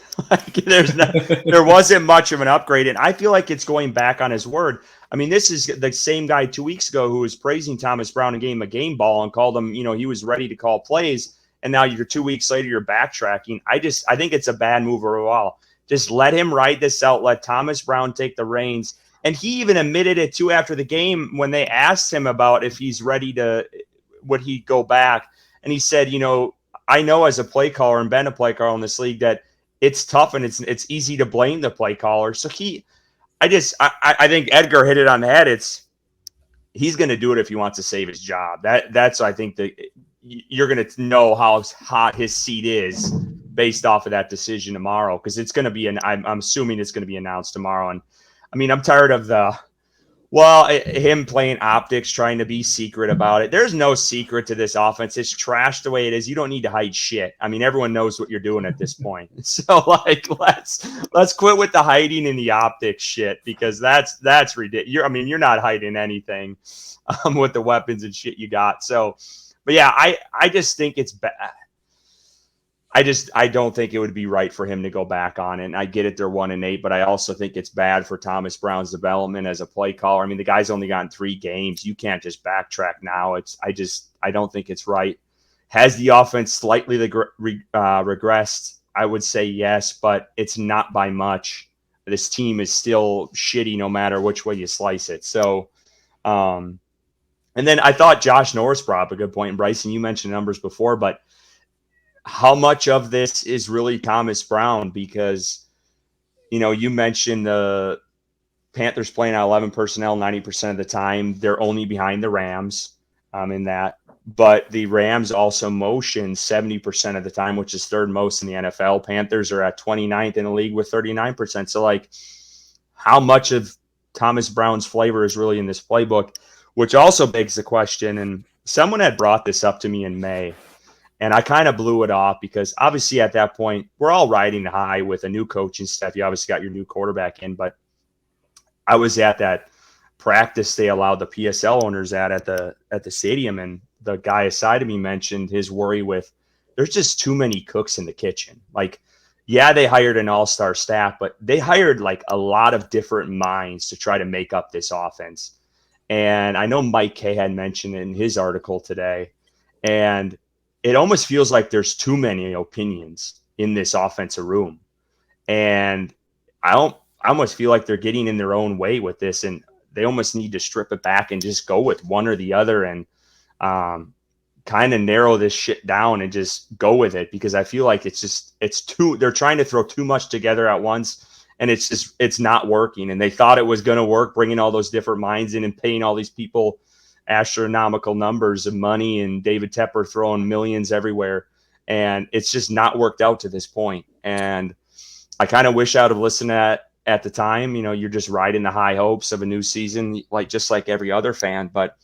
There wasn't much of an upgrade, and I feel like it's going back on his word. I mean, this is the same guy 2 weeks ago who was praising Thomas Brown and gave him a game ball and called him, he was ready to call plays, and now you're 2 weeks later, you're backtracking. I think it's a bad move overall. Just let him ride this out. Let Thomas Brown take the reins. And he even admitted it too after the game when they asked him about if he's ready to, would he go back? And he said, I know as a play caller and been a play caller in this league that it's tough and it's easy to blame the play caller. So I think Edgar hit it on the head. He's going to do it if he wants to save his job. That's I think that you're going to know how hot his seat is based off of that decision tomorrow, because it's going to be I'm assuming it's going to be announced tomorrow. And I mean, I'm tired of him playing optics, trying to be secret about it. There's no secret to this offense. It's trash the way it is. You don't need to hide shit. I mean, everyone knows what you're doing at this point. So let's quit with the hiding and the optics shit, because that's ridiculous. You're not hiding anything with the weapons and shit you got. So, but yeah, I just think it's bad. I don't think it would be right for him to go back on it. And I get it, they're 1-8, but I also think it's bad for Thomas Brown's development as a play caller. I mean, the guy's only gotten 3 games. You can't just backtrack now. I don't think it's right. Has the offense slightly regressed? I would say yes, but it's not by much. This team is still shitty no matter which way you slice it. So, and then I thought Josh Norris brought up a good point. And Bryson, you mentioned numbers before, but how much of this is really Thomas Brown? Because, you mentioned the Panthers playing out 11 personnel 90% of the time. They're only behind the Rams in that. But the Rams also motion 70% of the time, which is third most in the NFL. Panthers are at 29th in the league with 39%. So, how much of Thomas Brown's flavor is really in this playbook? Which also begs the question, and someone had brought this up to me in May, and I kind of blew it off because obviously at that point, we're all riding high with a new coaching staff. You obviously got your new quarterback in, but I was at that practice they allowed the PSL owners at the stadium, and the guy aside of me mentioned his worry with there's just too many cooks in the kitchen. Yeah, they hired an all-star staff, but they hired a lot of different minds to try to make up this offense. And I know Mike Kay had mentioned it in his article today, and it almost feels like there's too many opinions in this offensive room. And I almost feel like they're getting in their own way with this, and they almost need to strip it back and just go with one or the other and kind of narrow this shit down and just go with it, because I feel like they're trying to throw too much together at once, and it's not working. And they thought it was going to work, bringing all those different minds in and paying all these people astronomical numbers of money, and David Tepper throwing millions everywhere, and it's just not worked out to this point. And I kind of wish I would have listened at the time. You're just riding the high hopes of a new season, just like every other fan. But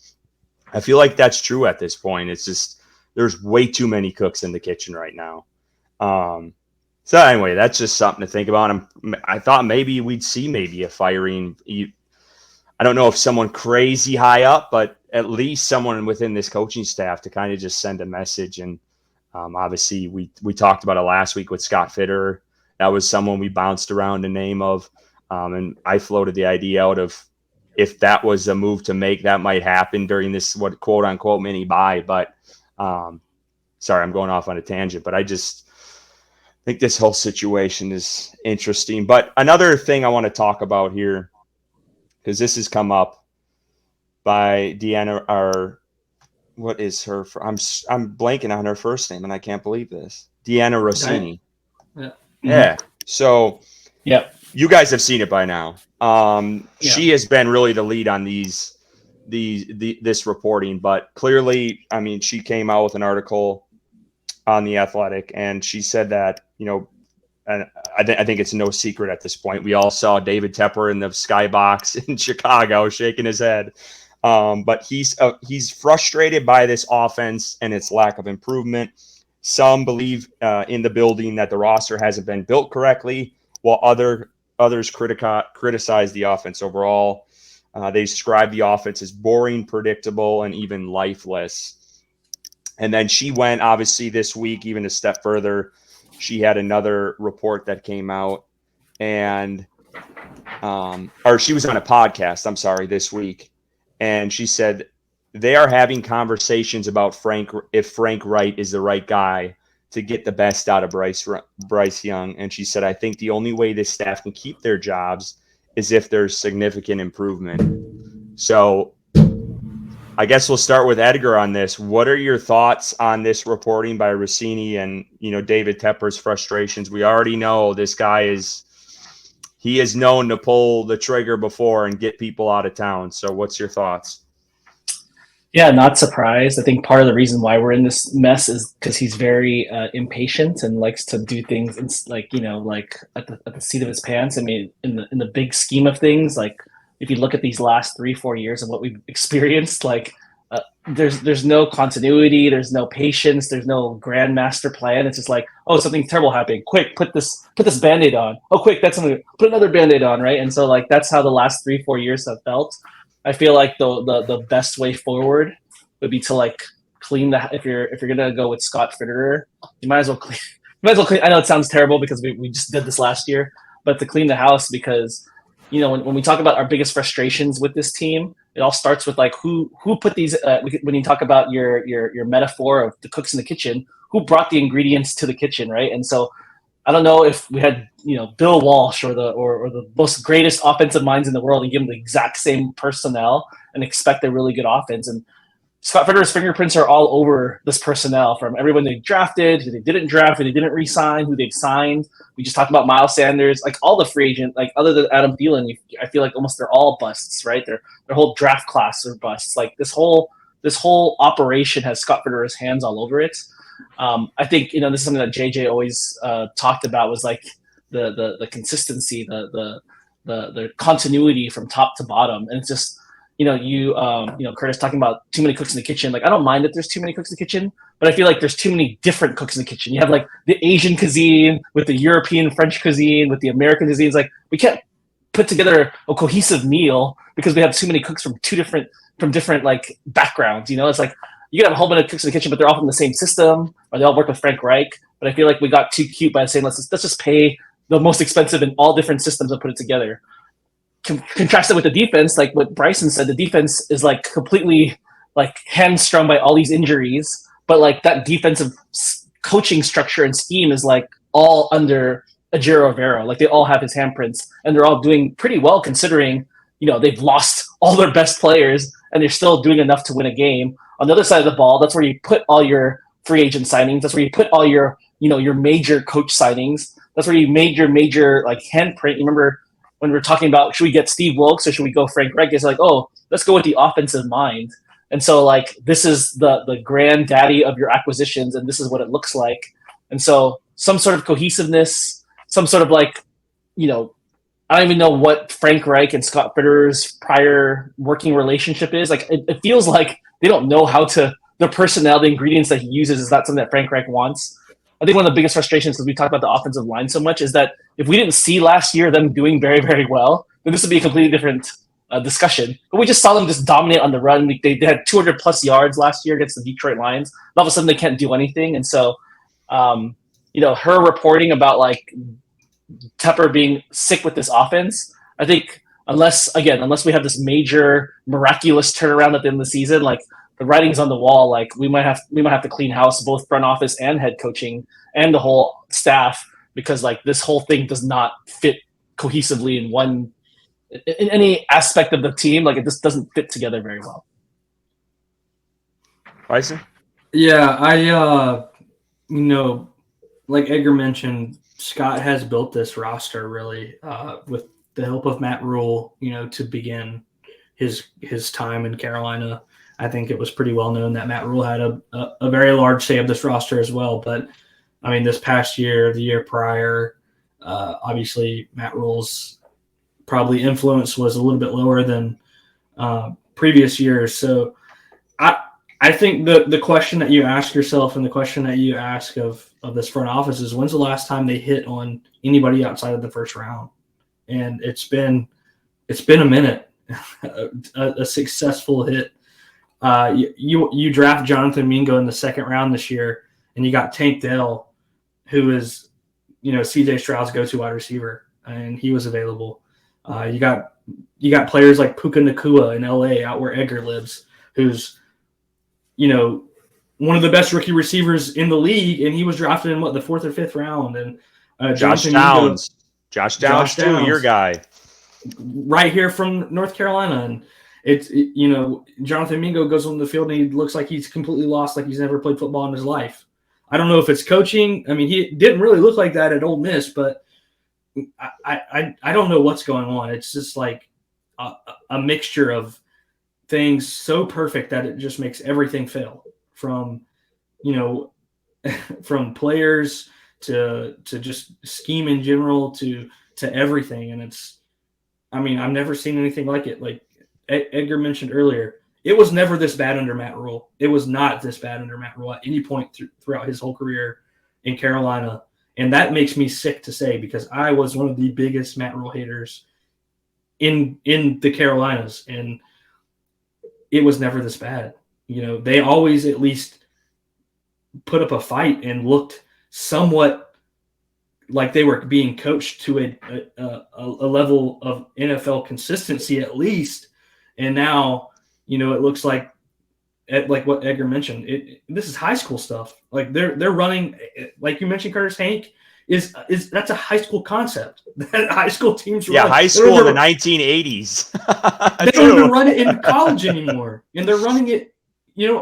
I feel like that's true at this point. It's just there's way too many cooks in the kitchen right now. So anyway, that's just something to think about. I thought maybe we'd see a firing. I don't know if someone crazy high up, but at least someone within this coaching staff to kind of just send a message. And obviously we talked about it last week with Scott Fitter. That was someone we bounced around the name of. And I floated the idea out of if that was a move to make, that might happen during this, what quote unquote mini buy. But sorry, I'm going off on a tangent, but I just think this whole situation is interesting. But another thing I want to talk about here, because this has come up by Deanna, what is her? I'm blanking on her first name, and I can't believe this. Deanna Rossini. Yeah. Yeah. So, yeah, you guys have seen it by now. She has been really the lead on this reporting, but clearly, she came out with an article on The Athletic, and she said that, and I think it's no secret at this point. We all saw David Tepper in the skybox in Chicago shaking his head. But he's frustrated by this offense and its lack of improvement. Some believe in the building that the roster hasn't been built correctly, while others criticize the offense overall. They describe the offense as boring, predictable, and even lifeless. And then she went, obviously, this week even a step further. She had another report that came out, and or she was on a podcast, this week. And she said they are having conversations about if Frank Wright is the right guy to get the best out of Bryce Young. And she said, I think the only way this staff can keep their jobs is if there's significant improvement. So I guess we'll start with Edgar on this. What are your thoughts on this reporting by Rossini and, David Tepper's frustrations? We already know this guy is known to pull the trigger before and get people out of town. So what's your thoughts? Yeah, not surprised. I think part of the reason why we're in this mess is because he's very impatient and likes to do things at the seat of his pants. I mean, in the big scheme of things, like if you look at these last 3-4 years of what we've experienced, there's no continuity, there's no patience, there's no grand master plan. It's just like, oh, something terrible happened. Quick, put this Band-Aid on. Oh, quick, that's something. Put another Band-Aid on, right? And so that's how the last 3-4 years have felt. I feel like the best way forward would be to clean if you're gonna go with Scott Fitterer, you might as well clean. I know it sounds terrible because we just did this last year, but to clean the house, because when we talk about our biggest frustrations with this team, it all starts with who put these. When you talk about your metaphor of the cooks in the kitchen, who brought the ingredients to the kitchen, right? And so I don't know if we had Bill Walsh or the most greatest offensive minds in the world and give them the exact same personnel and expect a really good offense. And Scott Fitterer's fingerprints are all over this personnel, from everyone they drafted, who they didn't draft, who they didn't re-sign, who they've signed. We just talked about Miles Sanders, all the free agent, other than Adam Thielen, I feel like almost they're all busts, right? Their whole draft class are busts. This whole operation has Scott Fitterer's hands all over it. I think this is something that JJ always talked about, was the consistency, the continuity from top to bottom, and it's just Curtis talking about too many cooks in the kitchen. I don't mind that there's too many cooks in the kitchen, but I feel like there's too many different cooks in the kitchen. You have the Asian cuisine with the European French cuisine with the American cuisines. We can't put together a cohesive meal because we have too many cooks from different backgrounds. It's you can have a whole bunch of cooks in the kitchen, but they're all from the same system, or they all work with Frank Reich. But I feel like we got too cute by saying let's just pay the most expensive in all different systems and put it together. Contrast it with the defense, like what Bryson said. The defense is completely hamstrung by all these injuries, but that defensive coaching structure and scheme is all under Ejiro Rivera. They all have his handprints, and they're all doing pretty well considering they've lost all their best players and they're still doing enough to win a game. On the other side of the ball, that's where you put all your free agent signings. That's where you put all your your major coach signings. That's where you made your major handprint. You remember when we were talking about, should we get Steve Wilkes or should we go Frank Reich? It's let's go with the offensive mind. And so this is the granddaddy of your acquisitions, and this is what it looks like. And so some sort of cohesiveness, some sort of I don't even know what Frank Reich and Scott Fitterer's prior working relationship is. It feels like they don't know how to, the personnel, the ingredients that he uses is not something that Frank Reich wants. I think one of the biggest frustrations, because we talk about the offensive line so much, is that if we didn't see last year them doing very, very well, then this would be a completely different discussion. But we just saw them just dominate on the run. They had 200 plus yards last year against the Detroit Lions. All of a sudden they can't do anything. And so, her reporting about Tepper being sick with this offense, I think unless we have this major miraculous turnaround at the end of the season, the writing's on the wall. We might have to clean house, both front office and head coaching and the whole staff, because this whole thing does not fit cohesively in any aspect of the team. It just doesn't fit together very well. Bryson? Yeah, like Edgar mentioned, Scott has built this roster really with the help of Matt Rule, to begin his time in Carolina. I think it was pretty well known that Matt Rule had a very large say of this roster as well. But I mean, this past year, the year prior, obviously Matt Rule's probably influence was a little bit lower than previous years. So I think the question that you ask yourself and the question that you ask of this front office is, when's the last time they hit on anybody outside of the first round? And it's been a minute, a successful hit. You draft Jonathan Mingo in the second round this year, and you got Tank Dell, who is, CJ Stroud's go-to wide receiver, and he was available. You got players like Puka Nakua in LA, out where Edgar lives, who's, one of the best rookie receivers in the league, and he was drafted in the 4th or 5th round. And Josh Downs, too, your guy, right here from North Carolina, and Jonathan Mingo goes on the field and he looks like he's completely lost, like he's never played football in his life. I don't know if it's coaching. I mean, he didn't really look like that at Ole Miss, but I don't know what's going on. It's just like a mixture of things so perfect that it just makes everything fail, from from players to just scheme in general to everything. And I've never seen anything like it. Like Edgar mentioned earlier, it was never this bad under Matt Rule. It was not this bad under Matt Rule at any point throughout his whole career in Carolina. And that makes me sick to say, because I was one of the biggest Matt Rule haters in the Carolinas, and it was never this bad. They always at least put up a fight and looked somewhat like they were being coached to a level of NFL consistency at least. And now, it looks like what Edgar mentioned, this is high school stuff. Like they're running, like you mentioned, Curtis, Hank is that's a high school concept that high school teams run. Yeah, high school in the 1980s. They don't even run it in college anymore, and they're running it,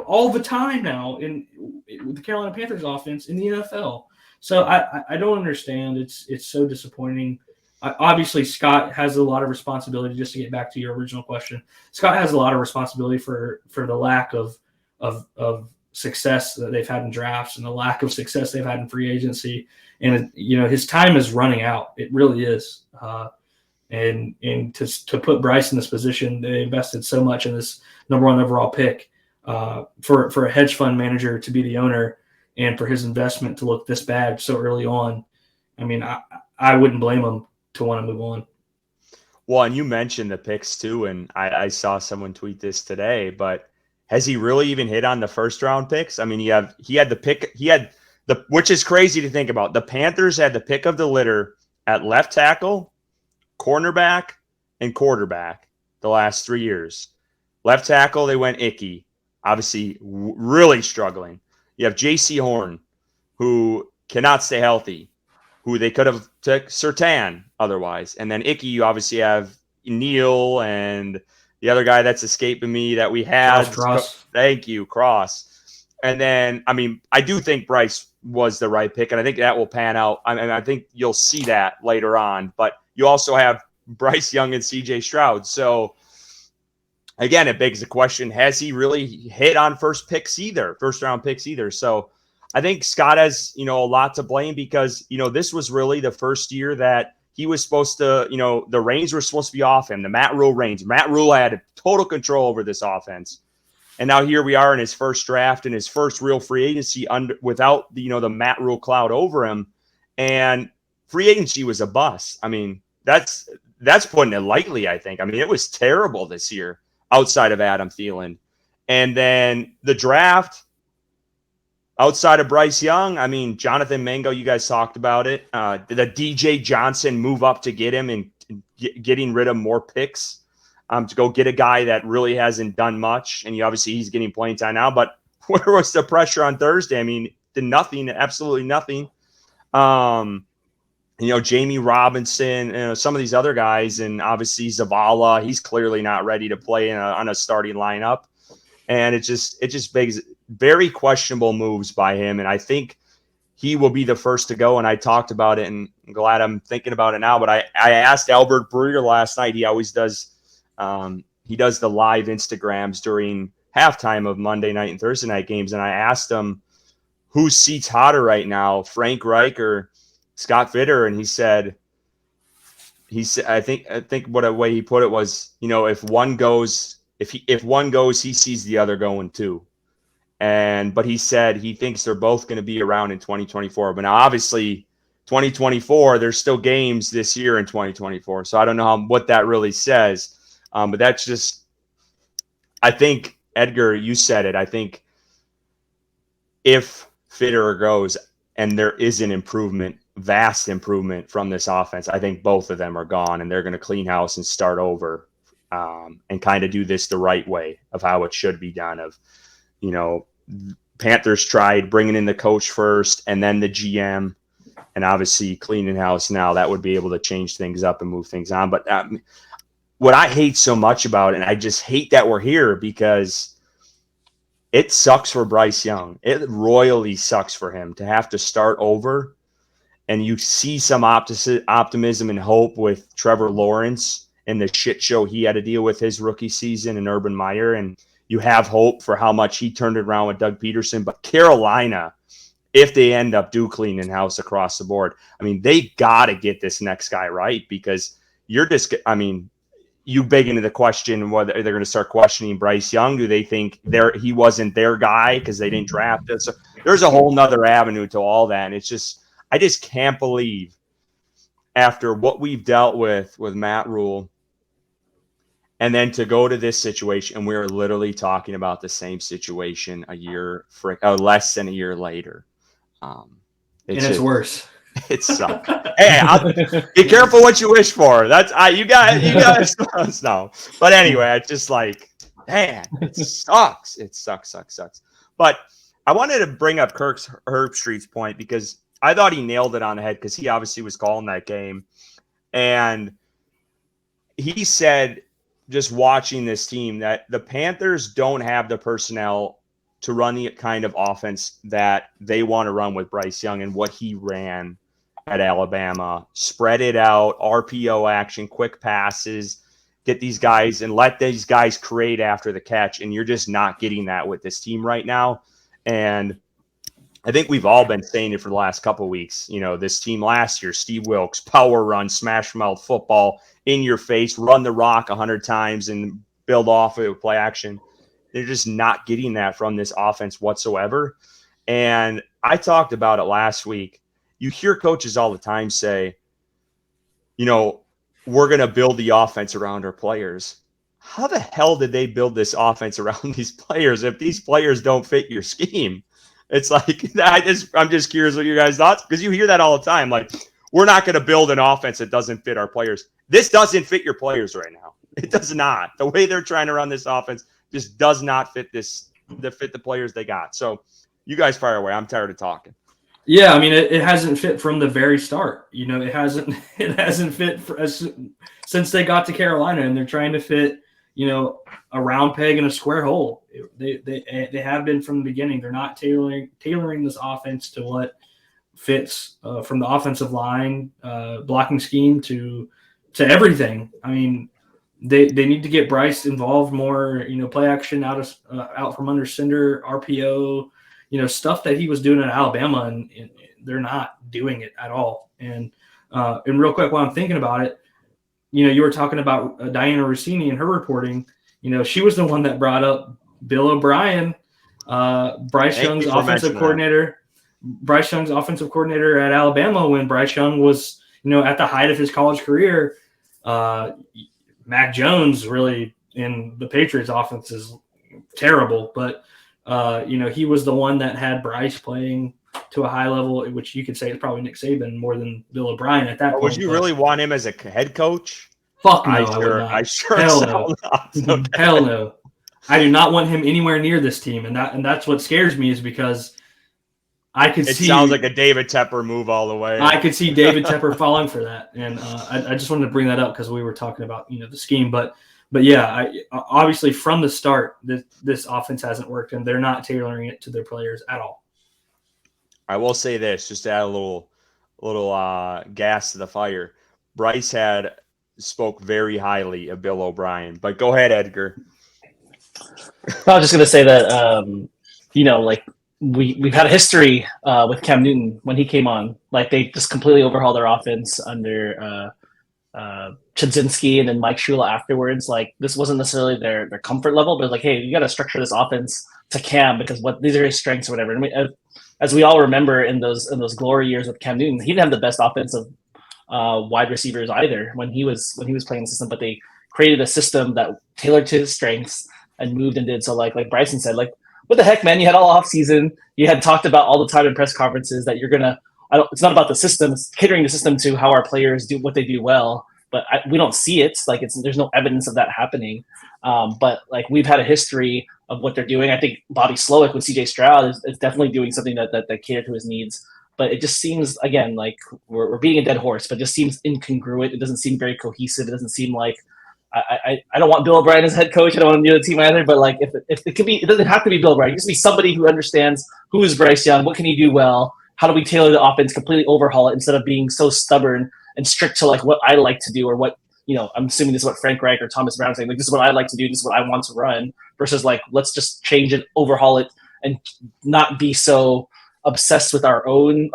all the time now in the Carolina Panthers offense in the NFL. So I don't understand. It's so disappointing. Obviously, Scott has a lot of responsibility. Just to get back to your original question, Scott has a lot of responsibility for the lack of success that they've had in drafts and the lack of success they've had in free agency. And his time is running out. It really is. And to put Bryson in this position, they invested so much in this number 1 overall pick for a hedge fund manager to be the owner, and for his investment to look this bad so early on. I wouldn't blame him to want to move on. Well, and you mentioned the picks too, and I saw someone tweet this today, but has he really even hit on the first round picks? I mean, he had the pick, which is crazy to think about. The Panthers had the pick of the litter at left tackle, cornerback, and quarterback the last 3 years. Left tackle, they went Icky, obviously really struggling. You have J.C. Horn, who cannot stay healthy, who they could have took Surtain otherwise. And then Icky, you obviously have Neal and the other guy that's escaping me that we had. Cross. Thank you, Cross. And then, I do think Bryce was the right pick, and I think that will pan out. I think you'll see that later on. But you also have Bryce Young and C.J. Stroud. So, again, it begs the question, has he really hit on first round picks either? So I think Scott has, a lot to blame, because, this was really the first year that he was supposed to, the reins were supposed to be off him, the Matt Rule reins. Matt Rule had total control over this offense. And now here we are in his first draft and his first real free agency without the Matt Rule cloud over him. And free agency was a bust. That's putting it lightly, I think. It was terrible this year outside of Adam Thielen. And then the draft, outside of Bryce Young, Jonathan Mingo, you guys talked about it. The DJ Johnson move up to get him and getting rid of more picks to go get a guy that really hasn't done much. And he's getting playing time now. But where was the pressure on Thursday? Nothing, absolutely nothing. Jamie Robinson, some of these other guys, and obviously Zavala, he's clearly not ready to play on a starting lineup. And it just begs very questionable moves by him. And I think he will be the first to go. And I talked about it, and I'm glad I'm thinking about it now. But I asked Albert Breer last night. He always does. He does the live Instagrams during halftime of Monday night and Thursday night games. And I asked him, whose seat's hotter right now, Frank Reich or Scott Fitter? And he said, I think what a way he put it was, if one goes, he sees the other going too. But he said he thinks they're both going to be around in 2024. But now, obviously, 2024, there's still games this year in 2024. So I don't know what that really says. But that's just, I think, Edgar, you said it. I think if Fitter goes and there is an improvement, vast improvement from this offense, I think both of them are gone, and they're going to clean house and start over and kind of do this the right way of how it should be done, of, Panthers tried bringing in the coach first and then the GM, and obviously cleaning house now. That would be able to change things up and move things on. But what I hate so much about it, and I just hate that we're here, because it sucks for Bryce Young. It royally sucks for him to have to start over. And you see some optimism and hope with Trevor Lawrence and the shit show he had to deal with his rookie season, and Urban Meyer. And you have hope for how much he turned it around with Doug Peterson. But Carolina, if they end up cleaning house across the board, I mean, they got to get this next guy right, because you're just, I mean, you beg into the question whether they're going to start questioning Bryce Young. Do they think he wasn't their guy because they didn't draft it? So there's a whole nother avenue to all that. And it's just, I just can't believe, after what we've dealt with Matt Rule, and then to go to this situation, and we're literally talking about the same situation less than a year later. It's worse. It sucks. Hey, be careful what you wish for. That's you guys know. But anyway, it's just like, man, it sucks. It sucks. But I wanted to bring up Kirk's Herbstreit's point, because I thought he nailed it on the head, because he obviously was calling that game. And he said, just watching this team, that the Panthers don't have the personnel to run the kind of offense that they want to run with Bryce Young and what he ran at Alabama. Spread it out, RPO action, quick passes, get these guys and let these guys create after the catch. And you're just not getting that with this team right now. And I think we've all been saying it for the last couple of weeks. You know, this team last year, Steve Wilkes, power run, smash mouth football, in your face, run the rock 100 times and build off it with play action. They're just not getting that from this offense whatsoever. And I talked about it last week. You hear coaches all the time say, you know, we're going to build the offense around our players. How the hell did they build this offense around these players if these players don't fit your scheme? It's like, I'm just curious what your guys' thoughts, because you hear that all the time. Like, we're not going to build an offense that doesn't fit our players. This doesn't fit your players right now. It does not. The way they're trying to run this offense just does not fit the players they got. So you guys fire away. I'm tired of talking. Yeah, I mean, it hasn't fit from the very start. You know, it hasn't fit since they got to Carolina, and they're trying to fit, you know, a round peg in a square hole. They have been from the beginning. They're not tailoring this offense to what fits from the offensive line, blocking scheme to everything. I mean, they need to get Bryce involved more. You know, play action out from under center, RPO. You know, stuff that he was doing at Alabama, and they're not doing it at all. And real quick, while I'm thinking about it, you know, you were talking about Diana Rossini and her reporting. You know, she was the one that brought up Bill O'Brien, Bryce Young's offensive coordinator at Alabama, when Bryce Young was, you know, at the height of his college career. Mac Jones really in the Patriots offense is terrible, but you know, he was the one that had Bryce playing to a high level, which you could say is probably Nick Saban more than Bill O'Brien at that point. Would you really want him as a head coach? Fuck no, I would not. I sure Hell no. Okay. Hell no. I do not want him anywhere near this team, and that's what scares me, is because I could see. It sounds like a David Tepper move all the way. I could see David Tepper falling for that, and I just wanted to bring that up because we were talking about, you know, the scheme, but yeah, obviously from the start, this offense hasn't worked, and they're not tailoring it to their players at all. I will say this, just to add a little gas to the fire. Bryce spoke very highly of Bill O'Brien, but go ahead, Edgar. I was just going to say that, you know, like we've had a history with Cam Newton when he came on. Like, they just completely overhauled their offense under Chudzinski and then Mike Shula afterwards. Like, this wasn't necessarily their comfort level, but like, hey, you got to structure this offense to Cam because these are his strengths or whatever. And as we all remember, in those glory years with Cam Newton, he didn't have the best offensive wide receivers either when he was playing the system, but they created a system that tailored to his strengths and moved and did. So like Bryson said, like, what the heck, man? You had all off season. You had talked about all the time in press conferences that you're gonna. It's not about the system. It's catering the system to how our players do what they do well. But we don't see it. There's no evidence of that happening. But like, we've had a history of what they're doing. I think Bobby Slowick with CJ Stroud is definitely doing something that catered to his needs. But it just seems, again, like we're beating a dead horse, but it just seems incongruent. It doesn't seem very cohesive. It doesn't seem like I don't want Bill O'Brien as head coach. I don't want him to do the team either. But like, if it could be, it doesn't have to be Bill O'Brien. It just be somebody who understands who is Bryce Young, what can he do well, how do we tailor the offense, completely overhaul it instead of being so stubborn and strict to like what I like to do or what I'm assuming this is what Frank Reich or Thomas Brown saying. Like, this is what I like to do. This is what I want to run. Versus like, let's just change it, overhaul it, and not be so obsessed with our own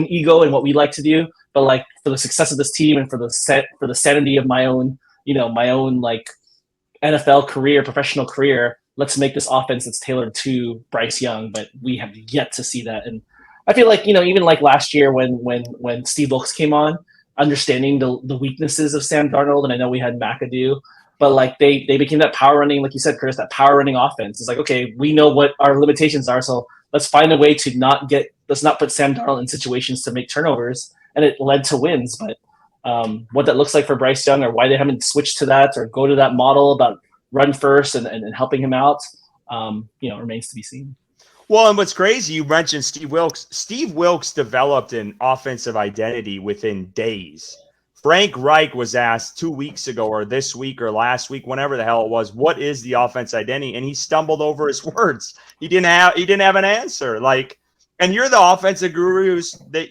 ego and what we like to do. But like for the success of this team and for the sanity of my own like NFL career, professional career, let's make this offense that's tailored to Bryce Young. But we have yet to see that. And I feel like, even like last year when Steve Wilkes came on, understanding the weaknesses of Sam Darnold, and I know we had McAdoo, but like they became that power running, like you said, Chris, that power running offense. It's like, okay, we know what our limitations are, so let's find a way to let's not put Sam Darnold in situations to make turnovers. And it led to wins. But what that looks like for Bryce Young, or why they haven't switched to that or go to that model about run first and helping him out, remains to be seen. Well, and what's crazy, you mentioned Steve Wilkes. Steve Wilkes developed an offensive identity within days. Frank Reich was asked 2 weeks ago or this week or last week, whenever the hell it was, what is the offense identity? And he stumbled over his words. He didn't have an answer. Like, and you're the offensive gurus that,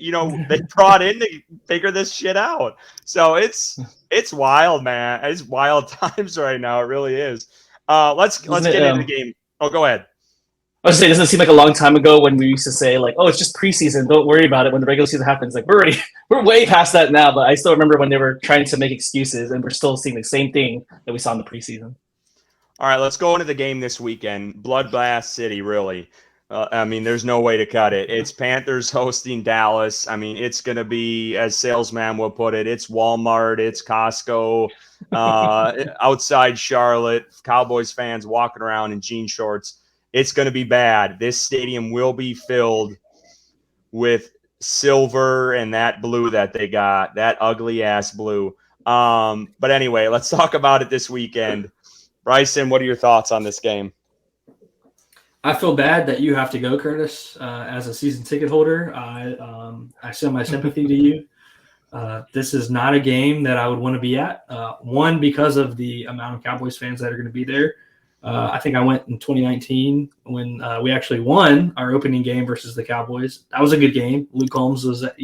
they brought in to figure this shit out. So it's wild, man. It's wild times right now. It really is. Let's get into the game. Oh, go ahead. I was saying, doesn't it seem like a long time ago when we used to say like, oh, it's just preseason, don't worry about it when the regular season happens. Like we're way past that now, but I still remember when they were trying to make excuses, and we're still seeing the same thing that we saw in the preseason. All right, let's go into the game this weekend. Bloodbath City, really. There's no way to cut it. It's Panthers hosting Dallas. It's going to be, as Salesman would put it, it's Walmart, it's Costco, outside Charlotte, Cowboys fans walking around in jean shorts. It's going to be bad. This stadium will be filled with silver and that blue that they got, that ugly-ass blue. But anyway, let's talk about it this weekend. Bryson, what are your thoughts on this game? I feel bad that you have to go, Curtis, as a season ticket holder. I send my sympathy to you. This is not a game that I would want to be at. One, because of the amount of Cowboys fans that are going to be there. I think I went in 2019 when we actually won our opening game versus the Cowboys. That was a good game. Luke Holmes was, at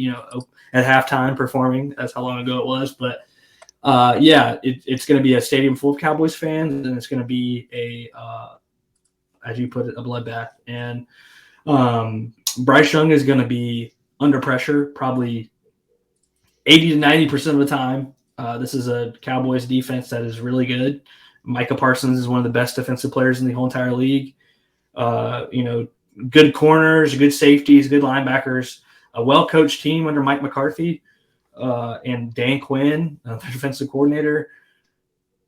halftime performing. That's how long ago it was. But, it's going to be a stadium full of Cowboys fans, and it's going to be as you put it, a bloodbath. And Bryce Young is going to be under pressure probably 80 to 90% of the time. This is a Cowboys defense that is really good. Micah Parsons is one of the best defensive players in the whole entire league. Good corners, good safeties, good linebackers, a well-coached team under Mike McCarthy and Dan Quinn, the defensive coordinator.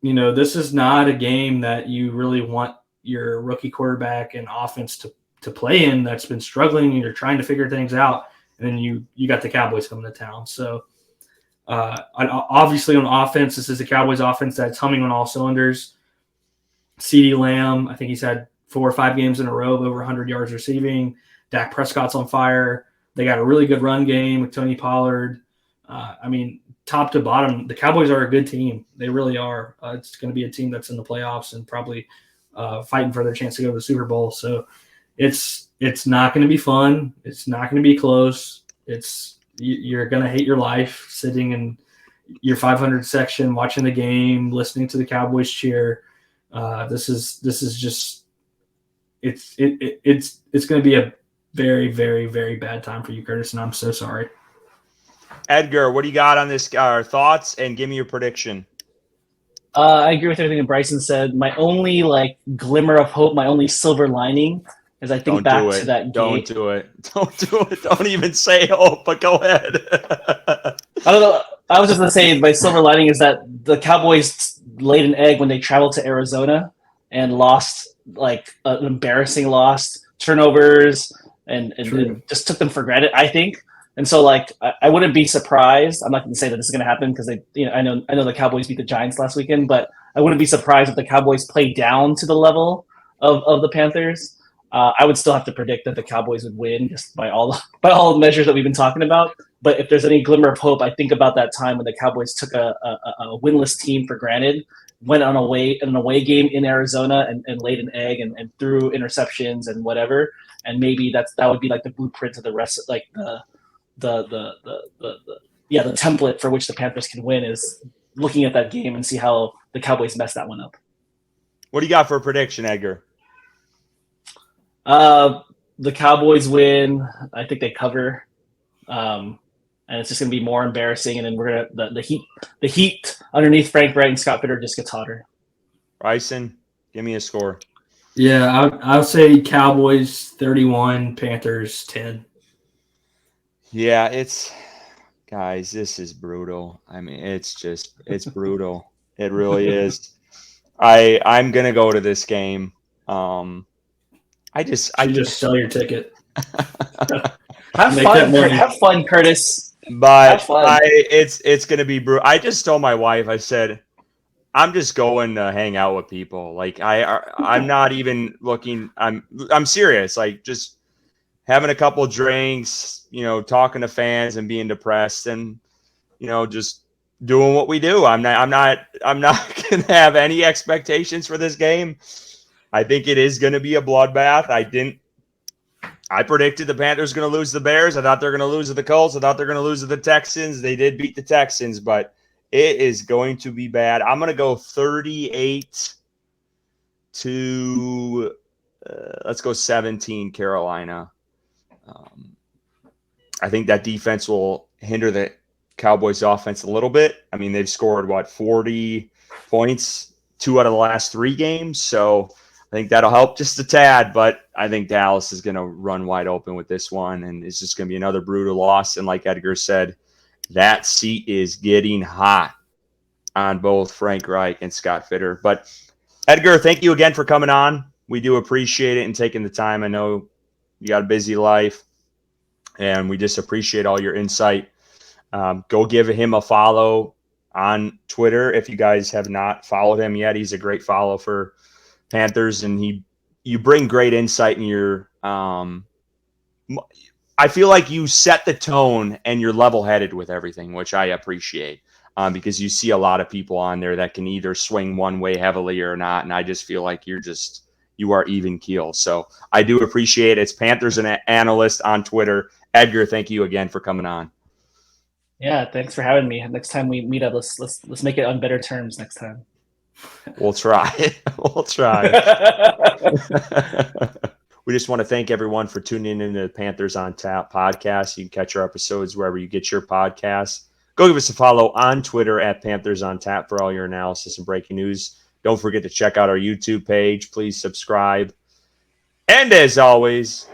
This is not a game that you really want your rookie quarterback and offense to play in that's been struggling, and you're trying to figure things out. And then you got the Cowboys coming to town. So obviously on offense, this is a Cowboys offense that's humming on all cylinders. CeeDee Lamb, I think he's had 4 or 5 games in a row of over 100 yards receiving. Dak Prescott's on fire. They got a really good run game with Tony Pollard. Top to bottom, the Cowboys are a good team. They really are. It's going to be a team that's in the playoffs and probably fighting for their chance to go to the Super Bowl. So it's not going to be fun. It's not going to be close. You're going to hate your life sitting in your 500 section, watching the game, listening to the Cowboys cheer. This is just it's going to be a very, very, very bad time for you, Curtis, and I'm so sorry. Edgar, what do you got on this? Thoughts, and give me your prediction. I agree with everything that Bryson said. My only glimmer of hope, my only silver lining, as I think back to that game. Don't do it. Don't do it. Don't even say hope, but go ahead. I don't know. I was just going to say my silver lining is that the Cowboys laid an egg when they traveled to Arizona and lost, an embarrassing loss, turnovers, and just took them for granted, I think. And so, I wouldn't be surprised. I'm not going to say that this is going to happen because I know the Cowboys beat the Giants last weekend, but I wouldn't be surprised if the Cowboys play down to the level of the Panthers. I would still have to predict that the Cowboys would win just by all the measures that we've been talking about. But if there's any glimmer of hope, I think about that time when the Cowboys took a winless team for granted, went on an away game in Arizona and laid an egg and threw interceptions and whatever. And maybe that would be like the blueprint of the rest, like the template for which the Panthers can win is looking at that game and see how the Cowboys messed that one up. What do you got for a prediction, Edgar? The Cowboys win. I think they cover. And it's just going to be more embarrassing. And then we're going to the heat underneath Frank Wright and Scott Fitter just gets hotter. Bryson, give me a score. Yeah, I'll say Cowboys 31, Panthers 10. Yeah, guys, this is brutal. I mean, it's brutal. It really is. I'm gonna go to this game. I just sell your ticket. Have fun, Curtis. But it's gonna be brutal. I just told my wife, I said, I'm just going to hang out with people. Like I'm not even looking. I'm serious. Like just having a couple drinks, talking to fans and being depressed, and just doing what we do. I'm not gonna have any expectations for this game. I think it is gonna be a bloodbath. I predicted the Panthers going to lose to the Bears. I thought they're going to lose to the Colts. I thought they're going to lose to the Texans. They did beat the Texans, but it is going to be bad. I'm going to go 38 to let's go 17 Carolina. I think that defense will hinder the Cowboys offense a little bit. I mean, they've scored 40 points 2 out of the last 3 games. So I think that'll help just a tad, but I think Dallas is going to run wide open with this one, and it's just going to be another brutal loss. And like Edgar said, that seat is getting hot on both Frank Reich and Scott Fitter. But Edgar, thank you again for coming on. We do appreciate it and taking the time. I know you got a busy life, and we just appreciate all your insight. Go give him a follow on Twitter if you guys have not followed him yet. He's a great follow for Panthers, and you bring great insight in your I feel like you set the tone and you're level-headed with everything, which I appreciate, because you see a lot of people on there that can either swing one way heavily or not, and I just feel like you are even keel. So I do appreciate it. It's Panthers and Analyst on Twitter. Edgar, thank you again for coming on. Yeah, thanks for having me. Next time we meet up, let's make it on better terms next time. We'll try. We'll try. We just want to thank everyone for tuning in to the Panthers on Tap podcast. You can catch our episodes wherever you get your podcasts. Go give us a follow on Twitter at Panthers on Tap for all your analysis and breaking news. Don't forget to check out our YouTube page. Please subscribe. And as always,